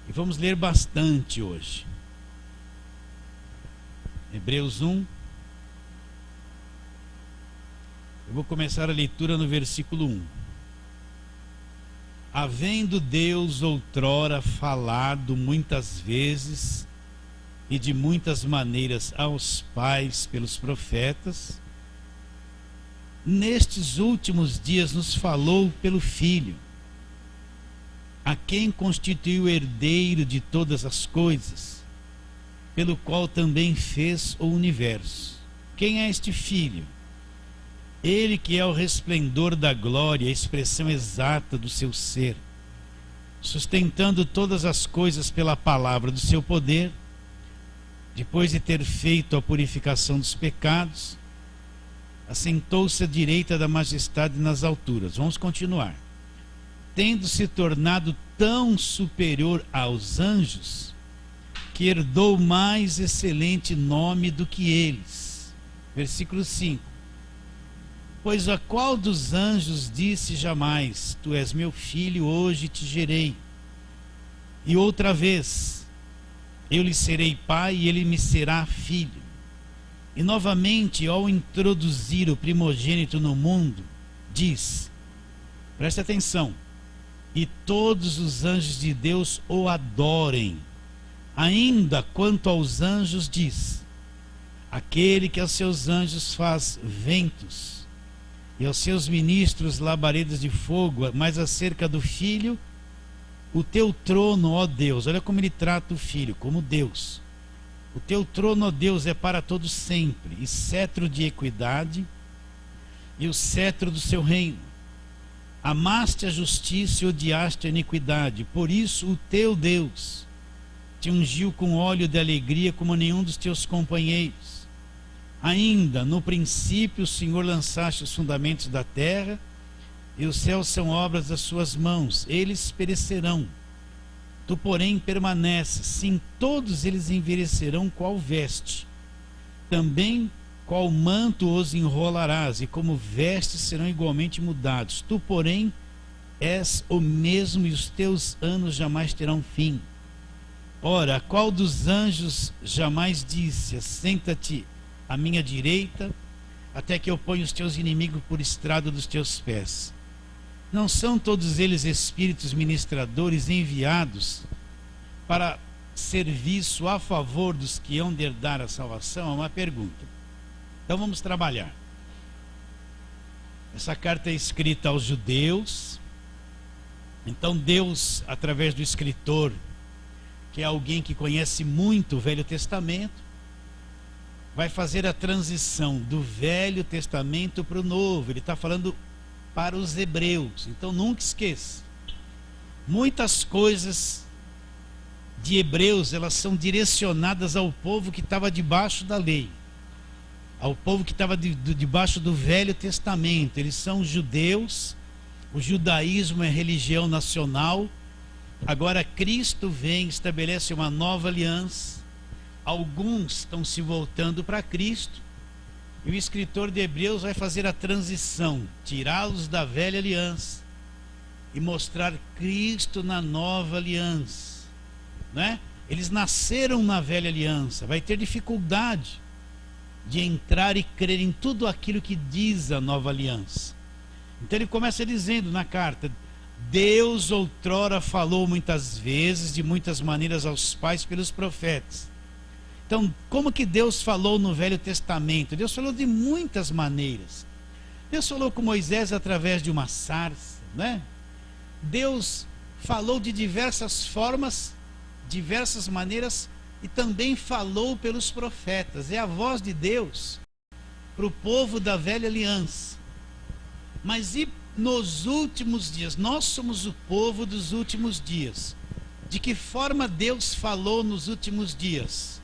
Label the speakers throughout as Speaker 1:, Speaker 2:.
Speaker 1: E vamos ler bastante hoje. Hebreus 1. Eu vou começar a leitura no versículo 1. Havendo Deus outrora falado muitas vezes e de muitas maneiras aos pais pelos profetas, nestes últimos dias nos falou pelo Filho, a quem constituiu herdeiro de todas as coisas, pelo qual também fez o universo. Quem é este Filho? Ele que é o resplendor da glória, a expressão exata do seu ser, sustentando todas as coisas pela palavra do seu poder, depois de ter feito a purificação dos pecados, assentou-se à direita da majestade nas alturas. Vamos continuar. Tendo se tornado tão superior aos anjos, que herdou mais excelente nome do que eles. Versículo 5. Pois a qual dos anjos disse jamais: Tu és meu filho, hoje te gerei? E outra vez: Eu lhe serei pai e ele me será filho. E novamente, ao introduzir o primogênito no mundo, diz, preste atenção, e todos os anjos de Deus o adorem. Ainda quanto aos anjos diz, aquele que aos seus anjos faz ventos, e aos seus ministros labaredas de fogo. Mas acerca do Filho, o teu trono, ó Deus, olha como ele trata o Filho, como Deus. O teu trono, ó Deus, é para todo sempre, e cetro de equidade, e o cetro do seu reino. Amaste a justiça e odiaste a iniquidade, por isso o teu Deus te ungiu com óleo de alegria como nenhum dos teus companheiros. Ainda no princípio o Senhor lançaste os fundamentos da terra, e os céus são obras das suas mãos, eles perecerão. Tu, porém, permaneces, sim, todos eles envelhecerão qual veste. Também qual manto os enrolarás, e como vestes serão igualmente mudados. Tu, porém, és o mesmo, e os teus anos jamais terão fim. Ora, qual dos anjos jamais disse: Assenta-te à minha direita, até que eu ponha os teus inimigos por estrado dos teus pés? Não são todos eles espíritos ministradores enviados para serviço a favor dos que hão de herdar a salvação? É uma pergunta. Então vamos trabalhar. Essa carta é escrita aos judeus. Então Deus, através do escritor, que é alguém que conhece muito o Velho Testamento, vai fazer a transição do Velho Testamento para o Novo. Ele está falando para os hebreus. Então nunca esqueça, muitas coisas de Hebreus, elas são direcionadas ao povo que estava debaixo da lei, ao povo que estava debaixo do Velho Testamento. Eles são judeus, o judaísmo é religião nacional. Agora Cristo vem, estabelece uma nova aliança. Alguns estão se voltando para Cristo, e o escritor de Hebreus vai fazer a transição, tirá-los da velha aliança e mostrar Cristo na nova aliança, né? Eles nasceram na velha aliança, vai ter dificuldade de entrar e crer em tudo aquilo que diz a nova aliança. Então ele começa dizendo na carta: Deus outrora falou muitas vezes, de muitas maneiras aos pais pelos profetas. Então, como que Deus falou no Velho Testamento? Deus falou de muitas maneiras. Deus falou com Moisés através de uma sarça, né? Deus falou de diversas formas, diversas maneiras, e também falou pelos profetas. É a voz de Deus para o povo da velha aliança. Mas e nos últimos dias? Nós somos o povo dos últimos dias. De que forma Deus falou nos últimos dias?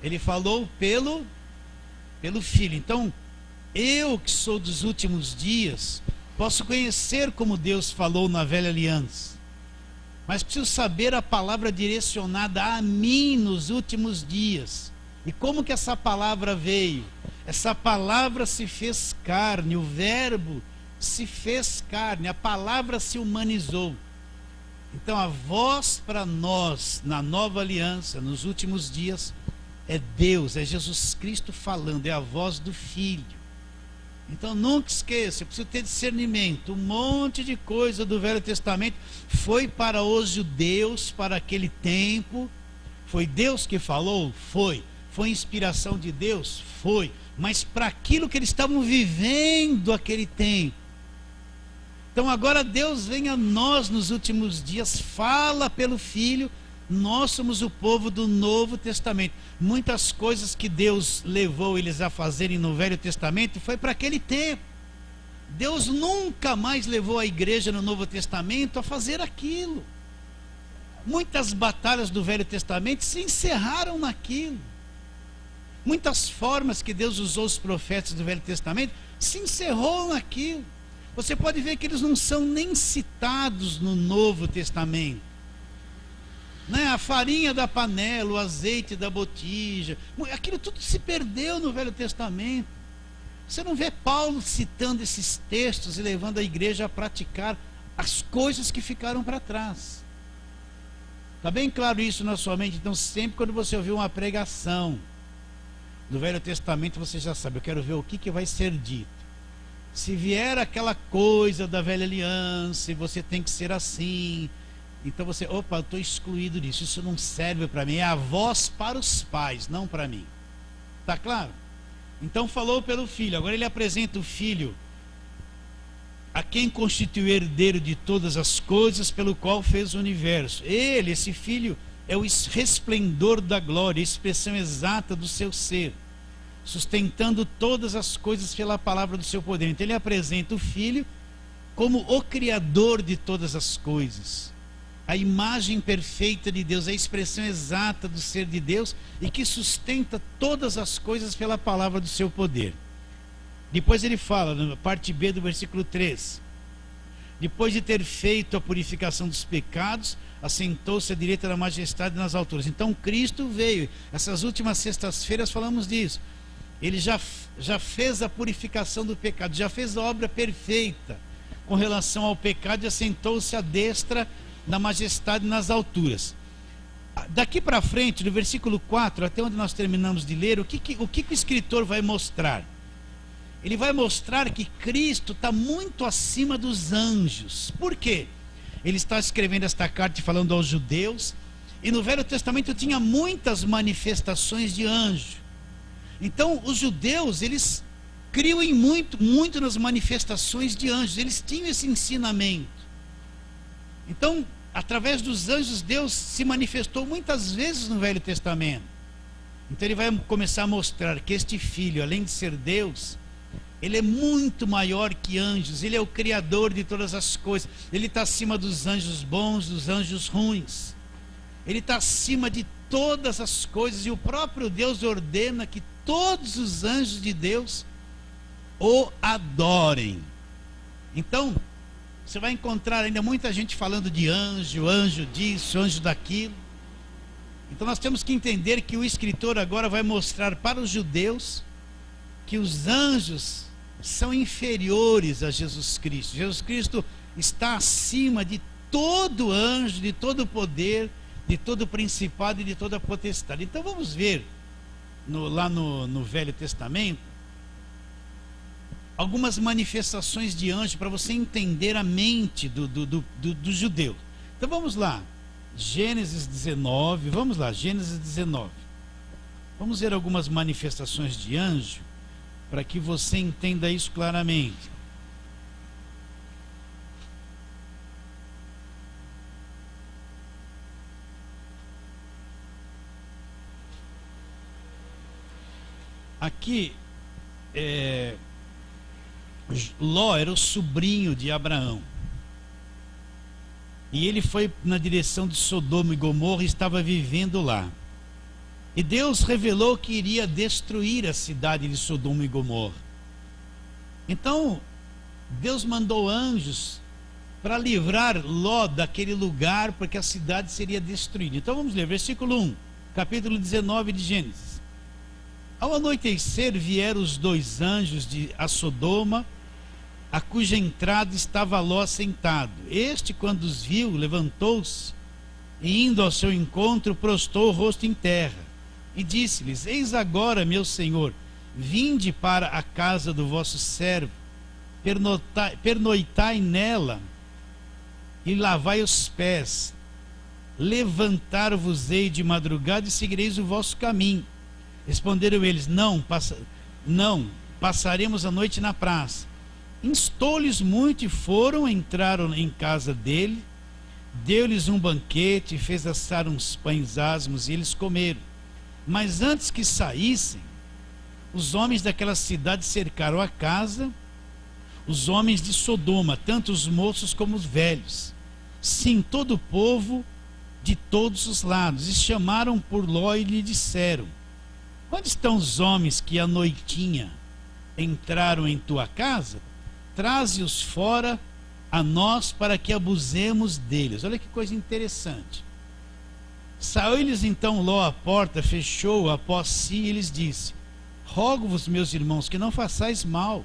Speaker 1: Ele falou pelo Filho. Então, eu que sou dos últimos dias, posso conhecer como Deus falou na velha aliança, mas preciso saber a palavra direcionada a mim nos últimos dias. E como que essa palavra veio? Essa palavra se fez carne, o verbo se fez carne, a palavra se humanizou. Então a voz para nós, na nova aliança, nos últimos dias, é Deus, é Jesus Cristo falando, é a voz do Filho. Então nunca esqueça, eu preciso ter discernimento. Um monte de coisa do Velho Testamento foi para os judeus, para aquele tempo. Foi Deus que falou? Foi. Foi inspiração de Deus? Foi. Mas para aquilo que eles estavam vivendo aquele tempo. Então agora Deus vem a nós nos últimos dias, fala pelo Filho. Nós somos o povo do Novo Testamento. Muitas coisas que Deus levou eles a fazerem no Velho Testamento foi para aquele tempo. Deus nunca mais levou a igreja no Novo Testamento a fazer aquilo. Muitas batalhas do Velho Testamento se encerraram naquilo. Muitas formas que Deus usou os profetas do Velho Testamento se encerrou naquilo. Você pode ver que eles não são nem citados no Novo Testamento. Né? A farinha da panela, o azeite da botija, aquilo tudo se perdeu no Velho Testamento. Você não vê Paulo citando esses textos e levando a igreja a praticar as coisas que ficaram para trás. Está bem claro isso na sua mente? Então sempre quando você ouvir uma pregação do Velho Testamento, você já sabe, eu quero ver o que vai ser dito. Se vier aquela coisa da velha aliança, e você tem que ser assim, então você, opa, eu estou excluído disso, isso não serve para mim, é a voz para os pais, não para mim. Está claro? Então falou pelo Filho, agora ele apresenta o Filho, a quem constituiu herdeiro de todas as coisas, pelo qual fez o universo. Ele, esse Filho, é o resplendor da glória, a expressão exata do seu ser, sustentando todas as coisas pela palavra do seu poder. Então ele apresenta o Filho como o Criador de todas as coisas, a imagem perfeita de Deus, a expressão exata do ser de Deus, e que sustenta todas as coisas pela palavra do seu poder. Depois ele fala, na parte B do versículo 3, depois de ter feito a purificação dos pecados, assentou-se à direita da majestade nas alturas. Então Cristo veio, essas últimas sextas-feiras falamos disso, ele já fez a purificação do pecado, já fez a obra perfeita com relação ao pecado e assentou-se à destra da majestade nas alturas. Daqui para frente, no versículo 4, até onde nós terminamos de ler, o que o escritor vai mostrar? Ele vai mostrar que Cristo está muito acima dos anjos. Por quê? Ele está escrevendo esta carta falando aos judeus, e no Velho Testamento tinha muitas manifestações de anjo. Então os judeus, eles criam em muito nas manifestações de anjos, eles tinham esse ensinamento. Então, através dos anjos, Deus se manifestou muitas vezes no Velho Testamento. Então ele vai começar a mostrar que este Filho, além de ser Deus, ele é muito maior que anjos, ele é o Criador de todas as coisas, ele está acima dos anjos bons, dos anjos ruins, ele está acima de todas as coisas, e o próprio Deus ordena que todos os anjos de Deus o adorem. Então você vai encontrar ainda muita gente falando de anjo, anjo disso, anjo daquilo. Então nós temos que entender que o escritor agora vai mostrar para os judeus que os anjos são inferiores a Jesus Cristo. Jesus Cristo está acima de todo anjo, de todo poder, de todo principado e de toda potestade. Então vamos ver lá no Velho Testamento algumas manifestações de anjo para você entender a mente do judeu. Então vamos lá, Gênesis 19, vamos lá, Gênesis 19. Vamos ver algumas manifestações de anjo para que você entenda isso claramente. Aqui, Ló era o sobrinho de Abraão. E ele foi na direção de Sodoma e Gomorra e estava vivendo lá. E Deus revelou que iria destruir a cidade de Sodoma e Gomorra. Então, Deus mandou anjos para livrar Ló daquele lugar, porque a cidade seria destruída. Então vamos ler, versículo 1, capítulo 19 de Gênesis. Ao anoitecer vieram os dois anjos a Sodoma a cuja entrada estava Ló sentado. Este, quando os viu, levantou-se e, indo ao seu encontro, prostrou o rosto em terra e disse-lhes: eis agora, meu senhor, vinde para a casa do vosso servo, pernoitai nela e lavai os pés. Levantar-vos-ei de madrugada e seguireis o vosso caminho. Responderam eles: não, passaremos a noite na praça. Instou-lhes muito e foram, entraram em casa dele, deu-lhes um banquete, fez assar uns pães asmos e eles comeram. Mas antes que saíssem, os homens daquela cidade cercaram a casa, os homens de Sodoma, tanto os moços como os velhos, sim, todo o povo de todos os lados, e chamaram por Ló e lhe disseram: onde estão os homens que à noitinha entraram em tua casa? Traze-os fora a nós para que abusemos deles. Olha que coisa interessante. Saiu-lhes então Ló à porta, fechou-a após si e lhes disse: rogo-vos, meus irmãos, que não façais mal.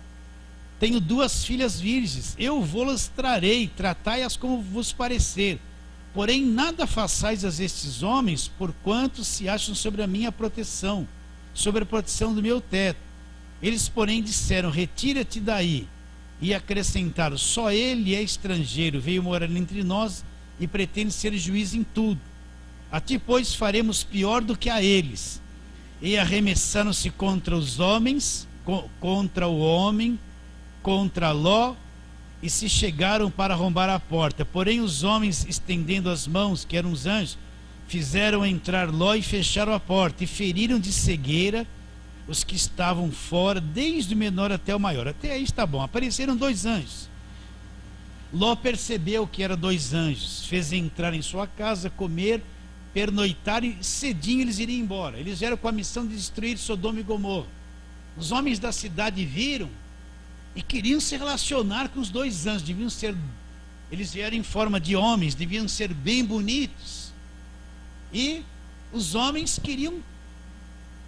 Speaker 1: Tenho 2 filhas virgens, eu vou-las trarei, tratai-as como vos parecer. Porém, nada façais a estes homens, porquanto se acham sobre a minha proteção, sobre a proteção do meu teto. Eles, porém, disseram: retira-te daí. E acrescentaram: só ele é estrangeiro, veio morar entre nós e pretende ser juiz em tudo. A ti, pois, faremos pior do que a eles. E arremessaram-se contra os homens, contra o homem, contra Ló, e se chegaram para arrombar a porta. Porém os homens, estendendo as mãos, que eram os anjos, fizeram entrar Ló e fecharam a porta, e feriram de cegueira os que estavam fora, desde o menor até o maior. Até aí está bom. Apareceram 2 anjos. Ló percebeu que eram 2 anjos, fez entrar em sua casa, comer, pernoitar, e cedinho eles iriam embora. Eles vieram com a missão de destruir Sodoma e Gomorra. Os homens da cidade viram e queriam se relacionar com os 2 anjos. Eles vieram em forma de homens, deviam ser bem bonitos, e os homens queriam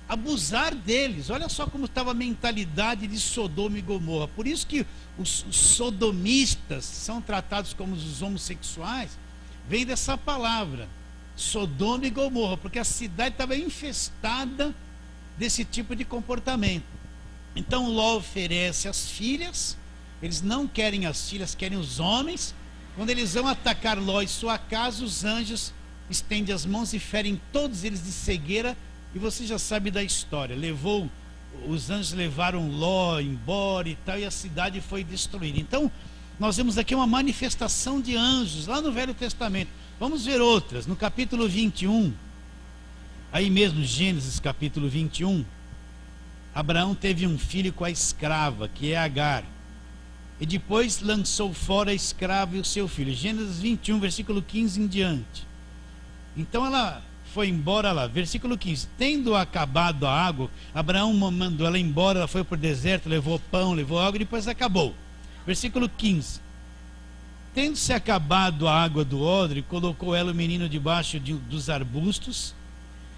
Speaker 1: abusar deles. Olha só como estava a mentalidade de Sodoma e Gomorra. Por isso que os sodomistas são tratados como os homossexuais. Vem dessa palavra, Sodoma e Gomorra, porque a cidade estava infestada desse tipo de comportamento. Então Ló oferece as filhas. Eles não querem as filhas, querem os homens. Quando eles vão atacar Ló e sua casa, os anjos estendem as mãos e ferem todos eles de cegueira. E você já sabe da história. Os anjos levaram Ló embora e tal, e a cidade foi destruída. Então nós vemos aqui uma manifestação de anjos lá no Velho Testamento. Vamos ver outras. No capítulo 21, aí mesmo, Gênesis capítulo 21, Abraão teve um filho com a escrava, que é Agar, e depois lançou fora a escrava e o seu filho. Gênesis 21, versículo 15 em diante. Então ela foi embora lá, versículo 15: tendo acabado a água, Abraão mandou ela embora, ela foi para o deserto, levou pão, levou água, e depois acabou. Versículo 15: tendo-se acabado a água do odre, colocou ela o menino debaixo dos arbustos,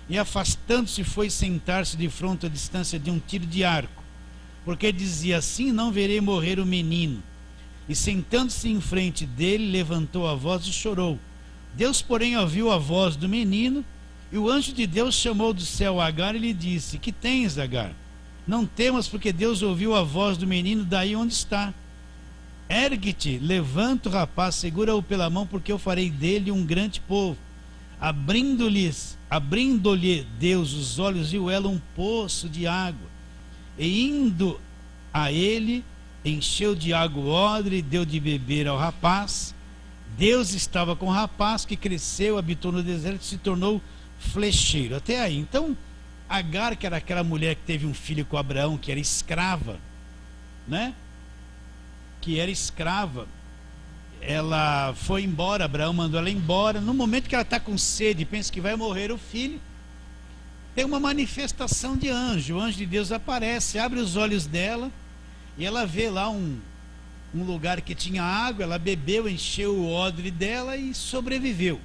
Speaker 1: e afastando-se foi sentar-se de fronte à distância de um tiro de arco, porque dizia: assim não verei morrer o menino. E sentando-se em frente dele, levantou a voz e chorou. Deus, porém, ouviu a voz do menino, e o anjo de Deus chamou do céu Agar e lhe disse: que tens, Agar? Não temas, porque Deus ouviu a voz do menino daí onde está. Ergue-te, levanta o rapaz, segura-o pela mão, porque eu farei dele um grande povo. Abrindo-lhe Deus os olhos, viu ela um poço de água, e indo a ele, encheu de água o odre e deu de beber ao rapaz. Deus estava com o rapaz, que cresceu, habitou no deserto e se tornou flecheiro. Até aí. Então Agar, que era aquela mulher que teve um filho com Abraão, que era escrava, né? Que era escrava, ela foi embora. Abraão mandou ela embora. No momento que ela está com sede, pensa que vai morrer o filho, tem uma manifestação de anjo. O anjo de Deus aparece, abre os olhos dela, e ela vê lá um lugar que tinha água. Ela bebeu, encheu o odre dela e sobreviveu.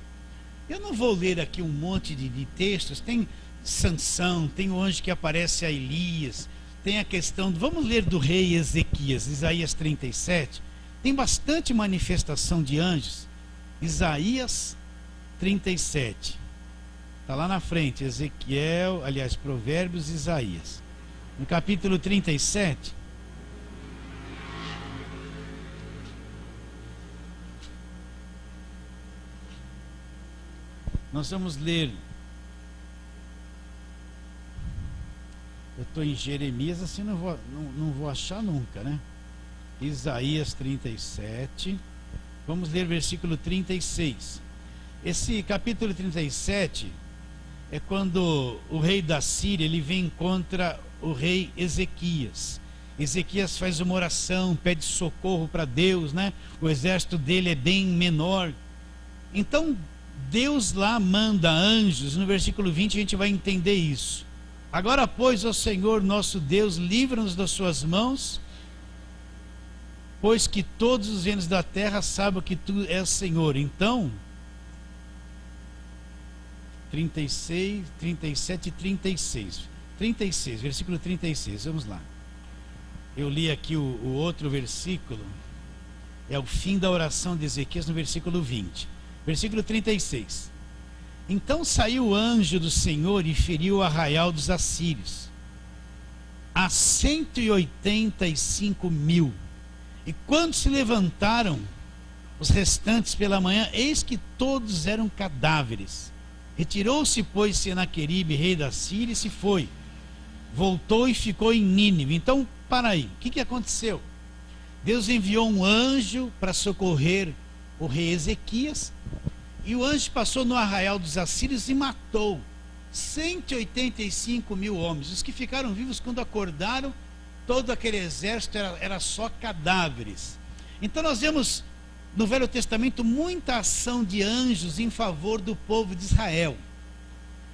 Speaker 1: Eu não vou ler aqui um monte de textos. Tem Sansão, tem o anjo que aparece a Elias, tem a questão, vamos ler do rei Ezequias, Isaías 37, tem bastante manifestação de anjos. Isaías 37, está lá na frente, Ezequiel, aliás, Provérbios e Isaías. No capítulo 37, nós vamos ler. Eu estou em Jeremias, assim não vou achar nunca, né? Isaías 37, vamos ler versículo 36. Esse capítulo 37 é quando o rei da Síria, ele vem contra o rei Ezequias. Ezequias faz uma oração, pede socorro para Deus, né? O exército dele é bem menor. Então Deus lá manda anjos. No versículo 20 a gente vai entender isso. Agora, pois, ó Senhor nosso Deus, livra-nos das suas mãos, pois que todos os reinos da terra saibam que tu és Senhor. Então, 36, 37 e 36. 36, versículo 36, vamos lá. Eu li aqui o outro versículo, é o fim da oração de Ezequias no versículo 20. Versículo 36. Então saiu o anjo do Senhor e feriu o arraial dos assírios, a 185.000. E quando se levantaram os restantes pela manhã, eis que todos eram cadáveres. Retirou-se, pois, Senaqueribe, rei da Síria, e se foi. Voltou e ficou em Nínive. Então, para aí, o que aconteceu? Deus enviou um anjo para socorrer o rei Ezequias, e o anjo passou no arraial dos assírios e matou 185.000 homens. Os que ficaram vivos, quando acordaram, todo aquele exército era só cadáveres. Então nós vemos no Velho Testamento muita ação de anjos em favor do povo de Israel.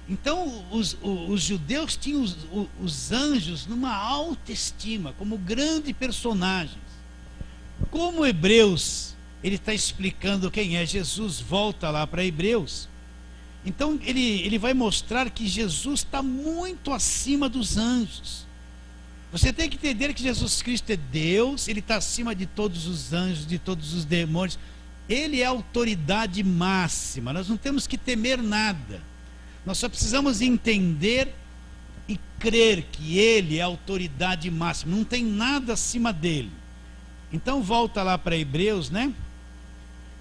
Speaker 1: Então os judeus tinham os anjos numa alta estima, como grandes personagens. Como Hebreus, ele está explicando quem é Jesus, volta lá para Hebreus. Então ele vai mostrar que Jesus está muito acima dos anjos. Você tem que entender que Jesus Cristo é Deus, ele está acima de todos os anjos, de todos os demônios. Ele é a autoridade máxima, nós não temos que temer nada. Nós só precisamos entender e crer que ele é a autoridade máxima, não tem nada acima dele. Então volta lá para Hebreus, né?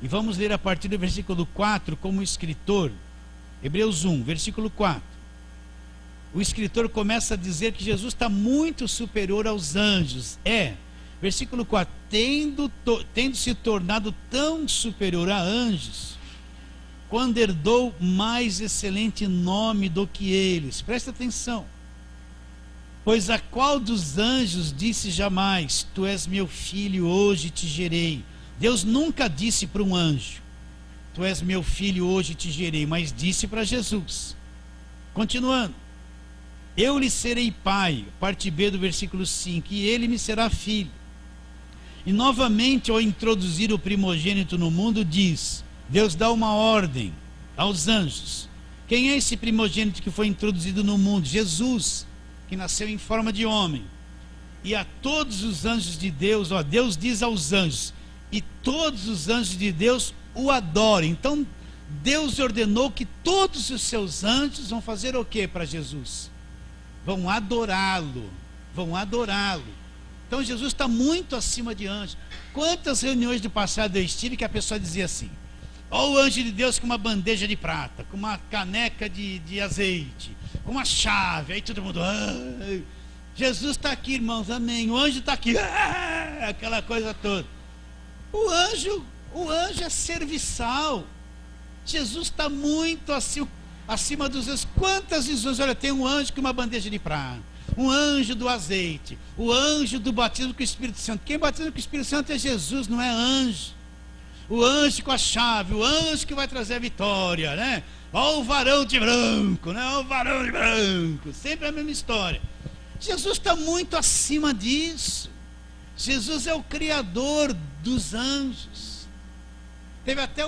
Speaker 1: E vamos ler a partir do versículo 4 como escritor. Hebreus 1, versículo 4. O escritor começa a dizer que Jesus está muito superior aos anjos. Versículo 4. Tendo se tornado tão superior a anjos, quando herdou mais excelente nome do que eles. Presta atenção. Pois a qual dos anjos disse jamais: tu és meu filho, hoje te gerei. Deus nunca disse para um anjo: tu és meu filho, hoje te gerei, mas disse para Jesus. Continuando: eu lhe serei pai, parte B do versículo 5, e ele me será filho. E novamente, ao introduzir o primogênito no mundo, diz: Deus dá uma ordem aos anjos. Quem é esse primogênito que foi introduzido no mundo? Jesus, que nasceu em forma de homem. E a todos os anjos de Deus, Deus diz aos anjos, e todos os anjos de Deus o adorem. Então Deus ordenou que todos os seus anjos vão fazer o que para Jesus? Vão adorá-lo, vão adorá-lo. Então Jesus está muito acima de anjos. Quantas reuniões do passado eu estive que a pessoa dizia assim: ó, o anjo de Deus com uma bandeja de prata, com uma caneca de azeite, com uma chave. Aí todo mundo: Jesus está aqui, irmãos, amém. O anjo está aqui, aquela coisa toda. O anjo é serviçal. Jesus está muito acima dos anjos. Quantas visões? Olha, tem um anjo com uma bandeja de prata, um anjo do azeite, o anjo do batismo com o Espírito Santo. Quem batiza com o Espírito Santo é Jesus, não é anjo. O anjo com a chave, o anjo que vai trazer a vitória, né? Ó o varão de branco, né? Ó o varão de branco. Sempre a mesma história. Jesus está muito acima disso. Jesus é o criador dos anjos. Teve até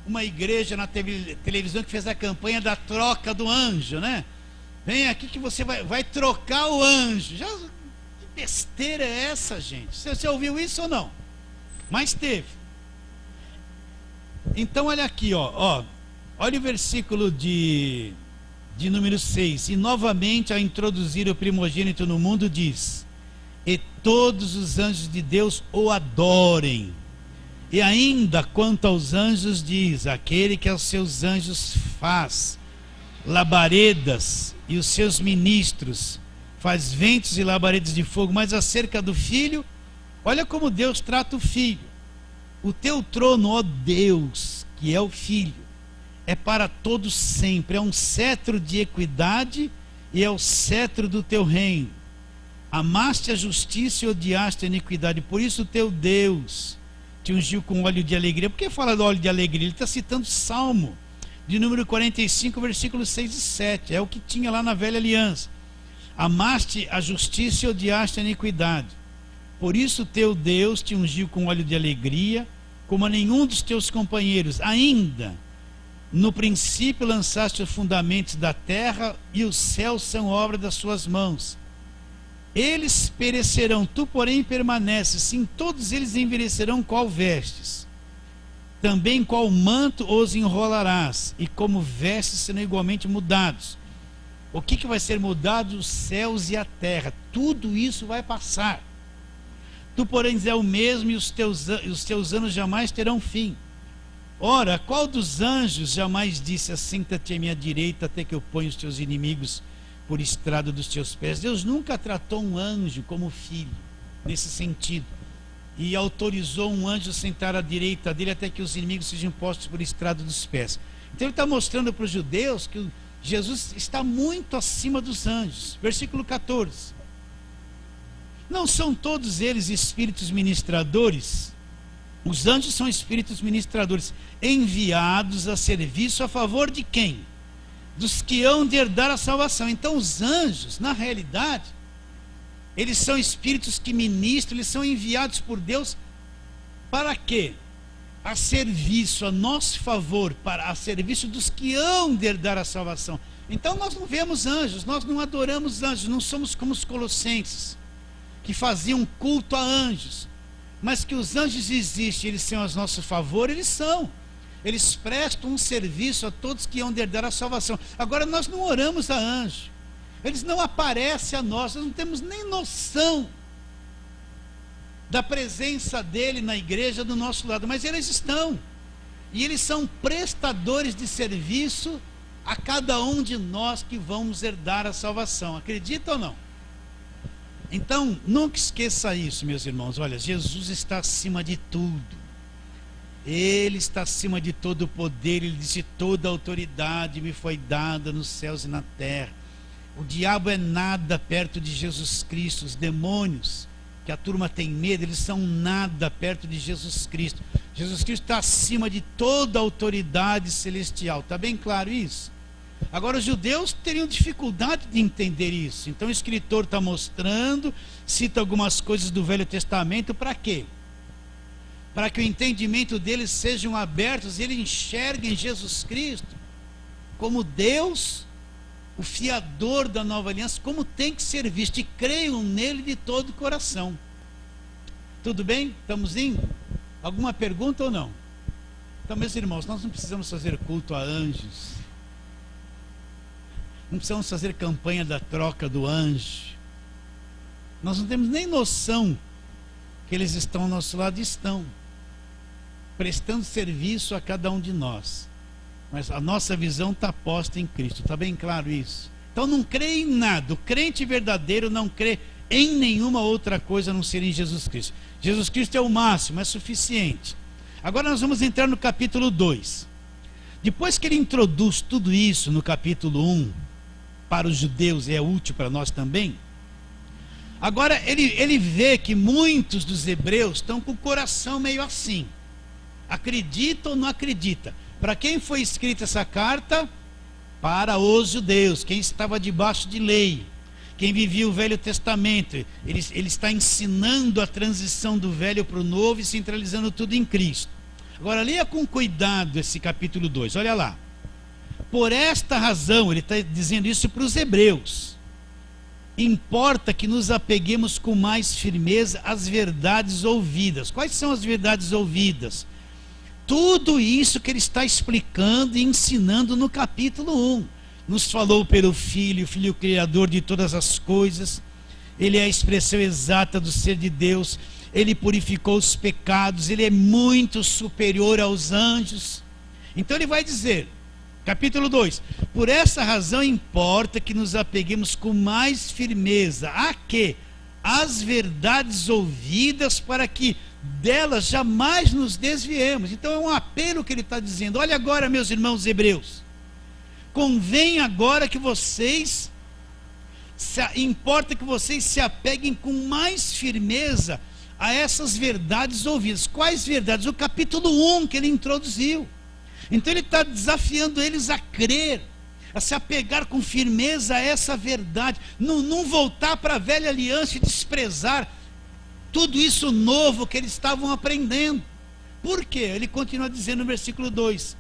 Speaker 1: uma igreja na televisão que fez a campanha da troca do anjo, né? Vem aqui que você vai trocar o anjo. Já, que besteira é essa, gente? Você ouviu isso ou não? Mas teve. Então olha aqui, olha o versículo de número 6. E novamente, ao introduzir o primogênito no mundo, diz: e todos os anjos de Deus o adorem. E ainda quanto aos anjos diz: aquele que aos seus anjos faz labaredas e os seus ministros faz ventos e labaredas de fogo. Mas acerca do filho, olha como Deus trata o filho. O teu trono, ó Deus, que é o filho, é para todos sempre, é um cetro de equidade e é o cetro do teu reino. Amaste a justiça e odiaste a iniquidade, por isso o teu Deus te ungiu com óleo de alegria. Por que fala do óleo de alegria? Ele está citando Salmo de número 45, versículos 6 e 7, é o que tinha lá na velha aliança. Amaste a justiça e odiaste a iniquidade, por isso o teu Deus te ungiu com óleo de alegria, como a nenhum dos teus companheiros. Ainda no princípio lançaste os fundamentos da terra, e os céus são obra das suas mãos. Eles perecerão, tu porém permaneces. Sim, todos eles envelhecerão qual vestes, também qual manto os enrolarás, e como vestes serão igualmente mudados. O que vai ser mudado? Os céus e a terra, tudo isso vai passar. Tu porém és o mesmo, e os teus anos jamais terão fim. Ora, qual dos anjos jamais disse: assenta-te à minha direita até que eu ponha os teus inimigos por estrado dos teus pés? Deus nunca tratou um anjo como filho, nesse sentido, e autorizou um anjo a sentar à direita dele até que os inimigos sejam postos por estrado dos pés. Então ele está mostrando para os judeus que Jesus está muito acima dos anjos. Versículo 14: não são todos eles espíritos ministradores? Os anjos são espíritos ministradores, enviados a serviço a favor de quem? Dos que hão de herdar a salvação. Então os anjos, na realidade, eles são espíritos que ministram, eles são enviados por Deus para quê? A serviço, a nosso favor, a serviço dos que hão de herdar a salvação. Então nós não vemos anjos, nós não adoramos anjos, não somos como os colossenses, que faziam culto a anjos. Mas que os anjos existem, eles são a nosso favor, eles são. Eles prestam um serviço a todos que hão de herdar a salvação. Agora nós não oramos a anjo, eles não aparecem a nós não temos nem noção da presença dele na igreja do nosso lado, mas eles estão, e eles são prestadores de serviço a cada um de nós que vamos herdar a salvação. Acredita ou não? Então, nunca esqueça isso, meus irmãos. Olha, Jesus está acima de tudo. Ele está acima de todo o poder. Ele disse: toda a autoridade me foi dada nos céus e na terra. O diabo é nada perto de Jesus Cristo. Os demônios, que a turma tem medo, eles são nada perto de Jesus Cristo. Jesus Cristo está acima de toda a autoridade celestial. Está bem claro isso? Agora os judeus teriam dificuldade de entender isso. Então o escritor está mostrando, cita algumas coisas do Velho Testamento. Para quê? Para que o entendimento deles sejam abertos e eles enxerguem Jesus Cristo como Deus, o fiador da nova aliança, como tem que ser visto, e creiam nele de todo o coração. Tudo bem? Estamos indo? Alguma pergunta ou não? Então, meus irmãos, nós não precisamos fazer culto a anjos, não precisamos fazer campanha da troca do anjo. Nós não temos nem noção que eles estão ao nosso lado. Estão prestando serviço a cada um de nós, mas a nossa visão está posta em Cristo. Está bem claro isso? Então não crê em nada. O crente verdadeiro não crê em nenhuma outra coisa a não ser em Jesus Cristo. Jesus Cristo é o máximo, é suficiente. Agora nós vamos entrar no capítulo 2. Depois que ele introduz tudo isso no capítulo 1, para os judeus, é útil para nós também. Agora ele vê que muitos dos hebreus estão com o coração meio assim, acredita ou não acredita. Para quem foi escrita essa carta? Para os judeus, quem estava debaixo de lei, quem vivia o Velho Testamento. Ele está ensinando a transição do velho para o novo e centralizando tudo em Cristo. Agora leia com cuidado esse capítulo 2, olha lá. Por esta razão, ele está dizendo isso para os hebreus, importa que nos apeguemos com mais firmeza às verdades ouvidas. Quais são as verdades ouvidas? Tudo isso que ele está explicando e ensinando no capítulo 1. Nos falou pelo Filho, o Filho criador de todas as coisas. Ele é a expressão exata do ser de Deus. Ele purificou os pecados. Ele é muito superior aos anjos. Então ele vai dizer, capítulo 2, por essa razão importa que nos apeguemos com mais firmeza a quê? As verdades ouvidas, para que delas jamais nos desviemos. Então é um apelo que ele está dizendo. Olha agora, meus irmãos hebreus, convém agora que vocês, importa que vocês se apeguem com mais firmeza a essas verdades ouvidas. Quais verdades? O capítulo 1 que ele introduziu. Então ele está desafiando eles a crer, a se apegar com firmeza a essa verdade, não voltar para a velha aliança e desprezar tudo isso novo que eles estavam aprendendo. Por quê? Ele continua dizendo no versículo 2,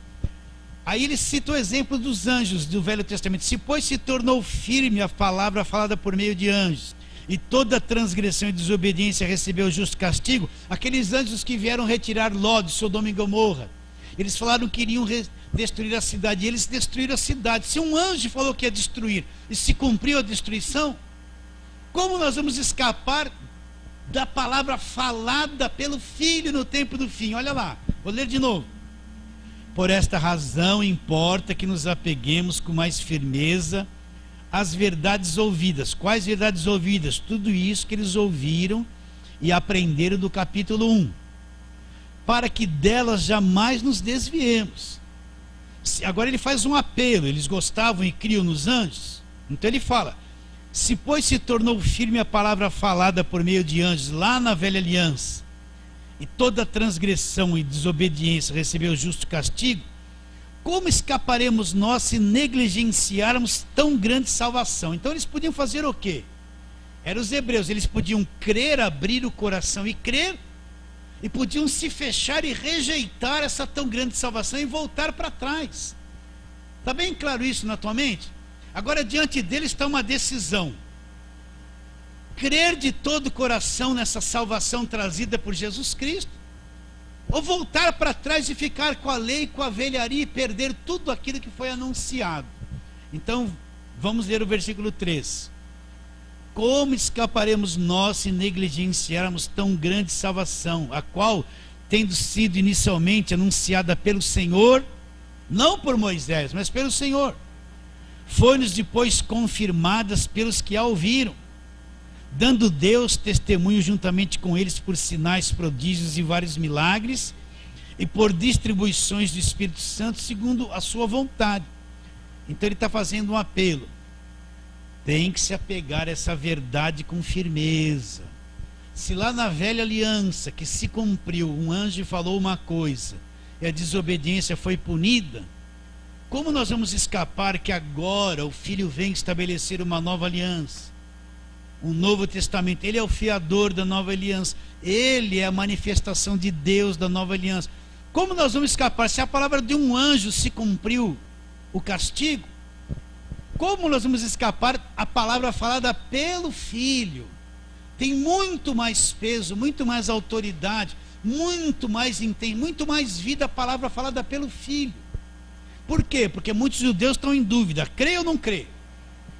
Speaker 1: aí ele cita o exemplo dos anjos do Velho Testamento. Se pois se tornou firme a palavra falada por meio de anjos, e toda transgressão e desobediência recebeu justo castigo, aqueles anjos que vieram retirar Ló de Sodoma e Gomorra, eles falaram que iriam destruir a cidade, e eles destruíram a cidade. Se um anjo falou que ia destruir, e se cumpriu a destruição, como nós vamos escapar da palavra falada pelo Filho no tempo do fim? Olha lá, vou ler de novo. Por esta razão importa que nos apeguemos com mais firmeza às verdades ouvidas. Quais verdades ouvidas? Tudo isso que eles ouviram e aprenderam do capítulo 1. Para que delas jamais nos desviemos. Agora ele faz um apelo. Eles gostavam e criam nos anjos. Então ele fala, se pois se tornou firme a palavra falada por meio de anjos lá na velha aliança, e toda transgressão e desobediência recebeu justo castigo, como escaparemos nós se negligenciarmos tão grande salvação? Então eles podiam fazer o quê? Eram os hebreus, eles podiam crer, abrir o coração e crer, e podiam se fechar e rejeitar essa tão grande salvação e voltar para trás. Está bem claro isso na tua mente? Agora diante deles está uma decisão: crer de todo o coração nessa salvação trazida por Jesus Cristo, ou voltar para trás e ficar com a lei, com a velharia e perder tudo aquilo que foi anunciado. Então vamos ler o versículo 3. Como escaparemos nós se negligenciarmos tão grande salvação, a qual, tendo sido inicialmente anunciada pelo Senhor, não por Moisés, mas pelo Senhor, foi-nos depois confirmadas pelos que a ouviram, dando Deus testemunho juntamente com eles por sinais, prodígios e vários milagres, e por distribuições do Espírito Santo segundo a sua vontade. Então ele está fazendo um apelo. Tem que se apegar a essa verdade com firmeza. Se lá na velha aliança que se cumpriu, um anjo falou uma coisa e a desobediência foi punida, como nós vamos escapar que agora o Filho vem estabelecer uma nova aliança, um novo testamento? Ele é o fiador da nova aliança, ele é a manifestação de Deus da nova aliança. Como nós vamos escapar? Se a palavra de um anjo se cumpriu o castigo, como nós vamos escapar a palavra falada pelo Filho? Tem muito mais peso, muito mais autoridade, muito mais vida a palavra falada pelo Filho. Por quê? Porque muitos judeus estão em dúvida, crê ou não crê?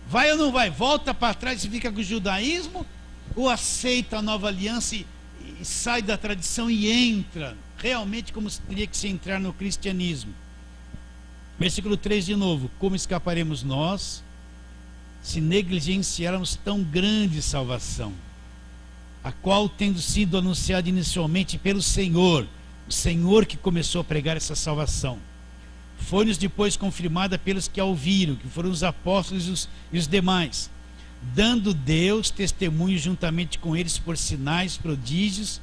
Speaker 1: Vai ou não vai? Volta para trás e fica com o judaísmo? Ou aceita a nova aliança e sai da tradição e entra realmente como teria que se entrar no cristianismo? Versículo 3 de novo. Como escaparemos nós se negligenciarmos tão grande salvação, a qual, tendo sido anunciada inicialmente pelo Senhor, o Senhor que começou a pregar essa salvação, foi-nos depois confirmada pelos que a ouviram, que foram os apóstolos e os demais, dando Deus testemunho juntamente com eles por sinais, prodígios,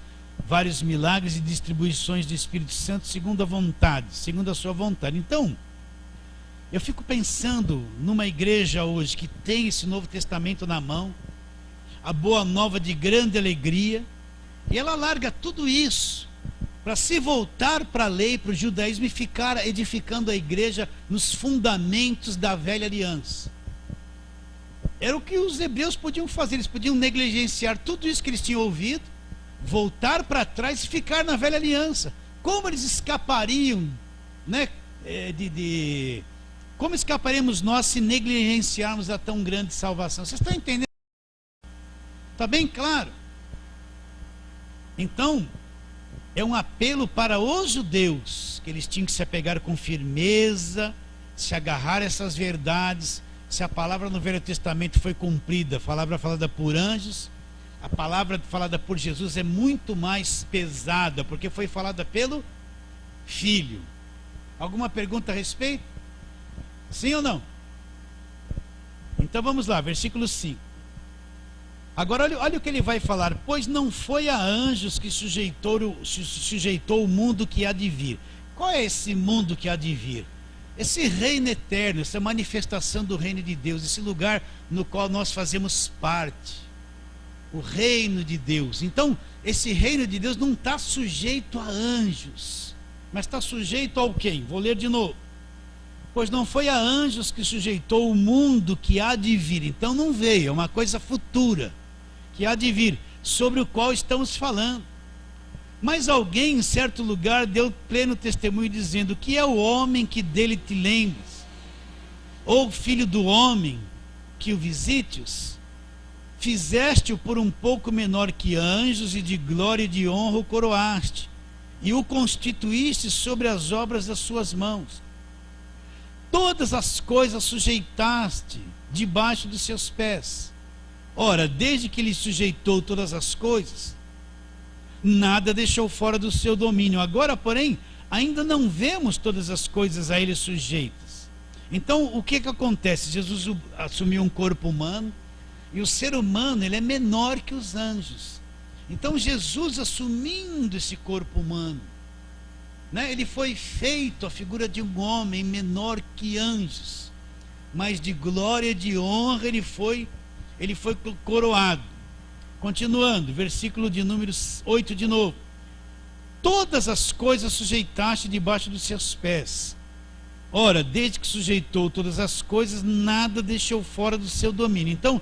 Speaker 1: vários milagres e distribuições do Espírito Santo segundo a vontade, segundo a sua vontade. Então, eu fico pensando numa igreja hoje que tem esse Novo Testamento na mão, a boa nova de grande alegria, e ela larga tudo isso para se voltar para a lei, para o judaísmo e ficar edificando a igreja nos fundamentos da velha aliança. Era o que os hebreus podiam fazer, eles podiam negligenciar tudo isso que eles tinham ouvido, voltar para trás e ficar na velha aliança. Como eles escapariam, né, como escaparemos nós se negligenciarmos a tão grande salvação? Vocês estão entendendo? Está bem claro? Então, é um apelo para os judeus, que eles tinham que se apegar com firmeza, se agarrar a essas verdades. Se a palavra no Velho Testamento foi cumprida, a palavra falada por anjos, a palavra falada por Jesus é muito mais pesada, porque foi falada pelo Filho. Alguma pergunta a respeito? Sim ou não? Então vamos lá, versículo 5. Agora olha o que ele vai falar. Pois não foi a anjos que sujeitou o mundo que há de vir. Qual é esse mundo que há de vir? Esse reino eterno, essa manifestação do reino de Deus, esse lugar no qual nós fazemos parte. O reino de Deus. Então, esse reino de Deus não está sujeito a anjos, mas está sujeito ao quem? Vou ler de novo. Pois não foi a anjos que sujeitou o mundo que há de vir. Então não veio, é uma coisa futura que há de vir, sobre o qual estamos falando. Mas alguém em certo lugar deu pleno testemunho dizendo: que é o homem que dele te lembres? Ou filho do homem que o visites? Fizeste-o por um pouco menor que anjos, e de glória e de honra o coroaste, e o constituíste sobre as obras das suas mãos. Todas as coisas sujeitaste debaixo dos seus pés. Ora, desde que ele sujeitou todas as coisas, nada deixou fora do seu domínio. Agora, porém, ainda não vemos todas as coisas a ele sujeitas. Então, o que acontece? Jesus assumiu um corpo humano, e o ser humano, ele é menor que os anjos. Então Jesus, assumindo esse corpo humano, né, ele foi feito a figura de um homem menor que anjos, mas de glória e de honra ele foi coroado. Continuando, versículo de número 8 de novo. Todas as coisas sujeitaste debaixo dos seus pés. Ora, desde que sujeitou todas as coisas, nada deixou fora do seu domínio. Então,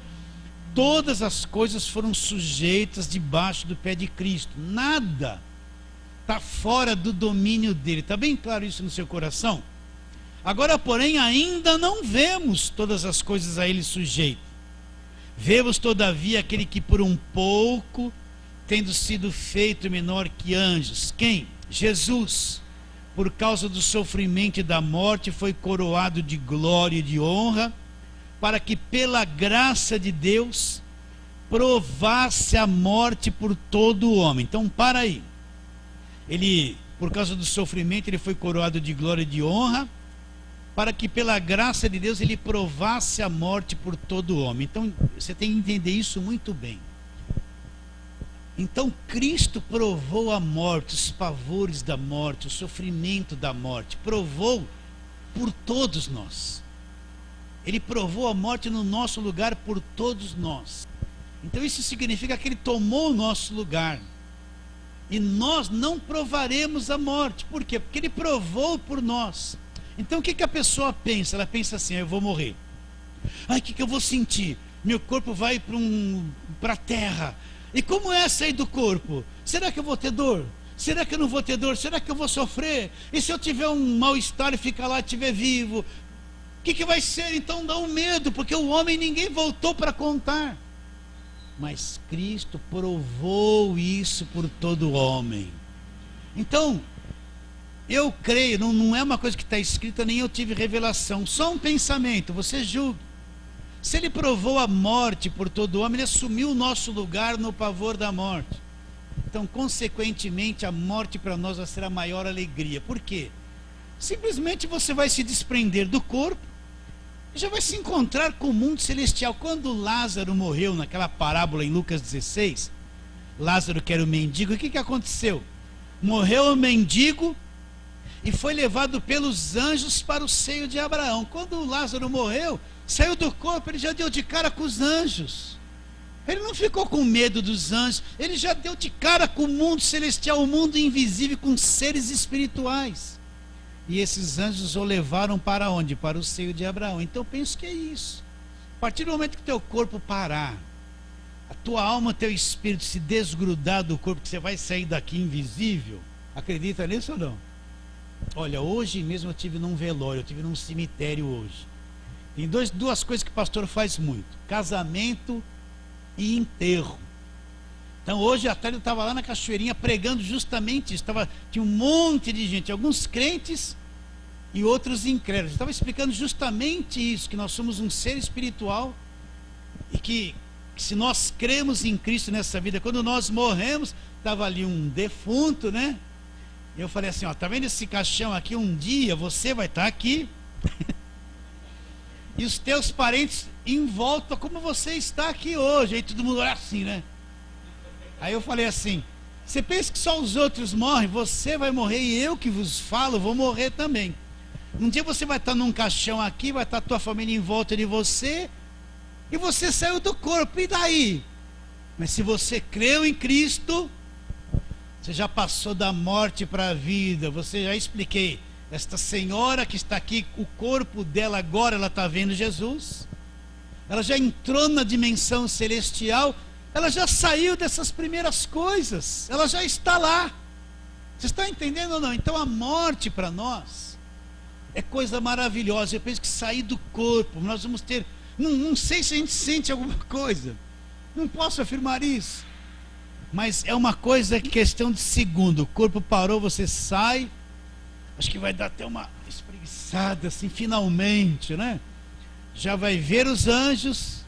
Speaker 1: todas as coisas foram sujeitas debaixo do pé de Cristo. Nada está fora do domínio dele. Está bem claro isso no seu coração? Agora, porém, ainda não vemos todas as coisas a ele sujeitas. Vemos, todavia, aquele que por um pouco, tendo sido feito menor que anjos. Quem? Jesus. Por causa do sofrimento e da morte, foi coroado de glória e de honra, para que pela graça de Deus provasse a morte por todo o homem. Então, para aí. Ele, por causa do sofrimento, ele foi coroado de glória e de honra, para que pela graça de Deus ele provasse a morte por todo o homem. Então, você tem que entender isso muito bem. Então, Cristo provou a morte, os pavores da morte, o sofrimento da morte. Provou por todos nós. Ele provou a morte no nosso lugar por todos nós. Então isso significa que ele tomou o nosso lugar. E nós não provaremos a morte. Por quê? Porque ele provou por nós. Então o que a pessoa pensa? Ela pensa assim: eu vou morrer. Ai, o que eu vou sentir? Meu corpo vai para a terra. E como é sair do corpo? Será que eu vou ter dor? Será que eu não vou ter dor? Será que eu vou sofrer? E se eu tiver um mal-estar e ficar lá e estiver vivo? O que vai ser? Então dá um medo, porque o homem ninguém voltou para contar. Mas Cristo provou isso por todo homem. Então, eu creio, não é uma coisa que está escrita, nem eu tive revelação, só um pensamento, você julgue. Se ele provou a morte por todo homem, ele assumiu o nosso lugar no pavor da morte. Então, consequentemente, a morte para nós vai ser a maior alegria. Por quê? Simplesmente você vai se desprender do corpo, já vai se encontrar com o mundo celestial. Quando Lázaro morreu naquela parábola em Lucas 16, Lázaro que era o mendigo, o que aconteceu? Morreu o mendigo e foi levado pelos anjos para o seio de Abraão. Quando Lázaro morreu, saiu do corpo, ele já deu de cara com os anjos. Ele não ficou com medo dos anjos, ele já deu de cara com o mundo celestial, o mundo invisível, com seres espirituais. E esses anjos o levaram para onde? Para o seio de Abraão. Então eu penso que é isso. A partir do momento que teu corpo parar, a tua alma, teu espírito se desgrudar do corpo, que você vai sair daqui invisível, acredita nisso ou não? Olha, hoje mesmo eu estive num velório, eu estive num cemitério hoje. Tem duas coisas que o pastor faz muito: casamento e enterro. Então hoje à tarde eu estava lá na Cachoeirinha pregando justamente isso. Tinha um monte de gente, alguns crentes e outros incrédulos. Estava explicando justamente isso, que nós somos um ser espiritual e que se nós cremos em Cristo nessa vida, quando nós morremos, estava ali um defunto, né? E eu falei assim, ó, tá vendo esse caixão aqui? Um dia você vai estar aqui e os teus parentes em volta, como você está aqui hoje. Aí todo mundo olha assim, né? Aí eu falei assim, você pensa que só os outros morrem? Você vai morrer e eu que vos falo vou morrer também. Um dia você vai estar num caixão aqui, vai estar a tua família em volta de você, e você saiu do corpo, e daí? Mas se você creu em Cristo, você já passou da morte para a vida. Você já expliquei, esta senhora que está aqui, o corpo dela agora, ela está vendo Jesus, ela já entrou na dimensão celestial, ela já saiu dessas primeiras coisas, ela já está lá. Você está entendendo ou não? Então a morte para nós é coisa maravilhosa. Eu penso que sair do corpo, nós vamos ter, não sei se a gente sente alguma coisa, não posso afirmar isso, mas é uma coisa, questão de segundo. O corpo parou, você sai, acho que vai dar até uma espreguiçada assim, finalmente, né? Já vai ver os anjos,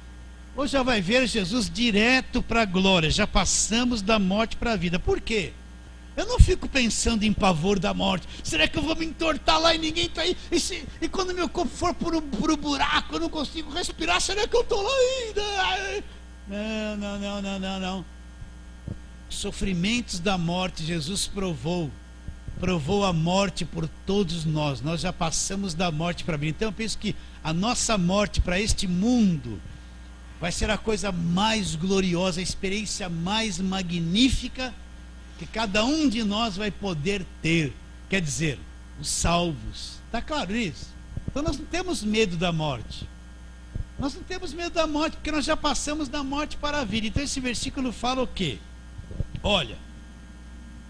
Speaker 1: ou já vai ver Jesus direto para a glória. Já passamos da morte para a vida. Por quê? Eu não fico pensando em pavor da morte. Será que eu vou me entortar lá e ninguém está aí? E quando meu corpo for por o buraco, eu não consigo respirar, será que eu estou lá ainda? Não. Os sofrimentos da morte, Jesus provou a morte por todos nós. Nós já passamos da morte para a vida. Então eu penso que a nossa morte para este mundo vai ser a coisa mais gloriosa, a experiência mais magnífica que cada um de nós vai poder ter. Quer dizer, os salvos. Está claro isso? Então nós não temos medo da morte. Nós não temos medo da morte, porque nós já passamos da morte para a vida. Então esse versículo fala o quê? Olha,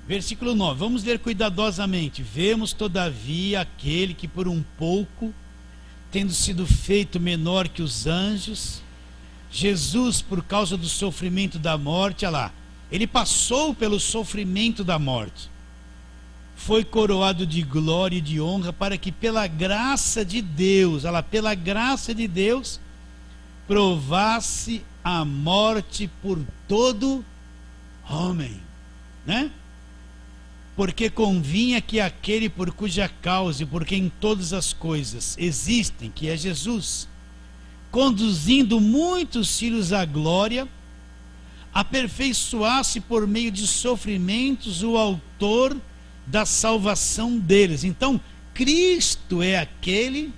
Speaker 1: versículo 9, vamos ler cuidadosamente. Vemos todavia aquele que por um pouco, tendo sido feito menor que os anjos, Jesus, por causa do sofrimento da morte, olha lá, ele passou pelo sofrimento da morte, foi coroado de glória e de honra, para que pela graça de Deus, olha lá, pela graça de Deus, provasse a morte por todo homem, né? Porque convinha que aquele por cuja causa e por quem todas as coisas existem, que é Jesus, conduzindo muitos filhos à glória, aperfeiçoasse por meio de sofrimentos o autor da salvação deles. Então, Cristo é aquele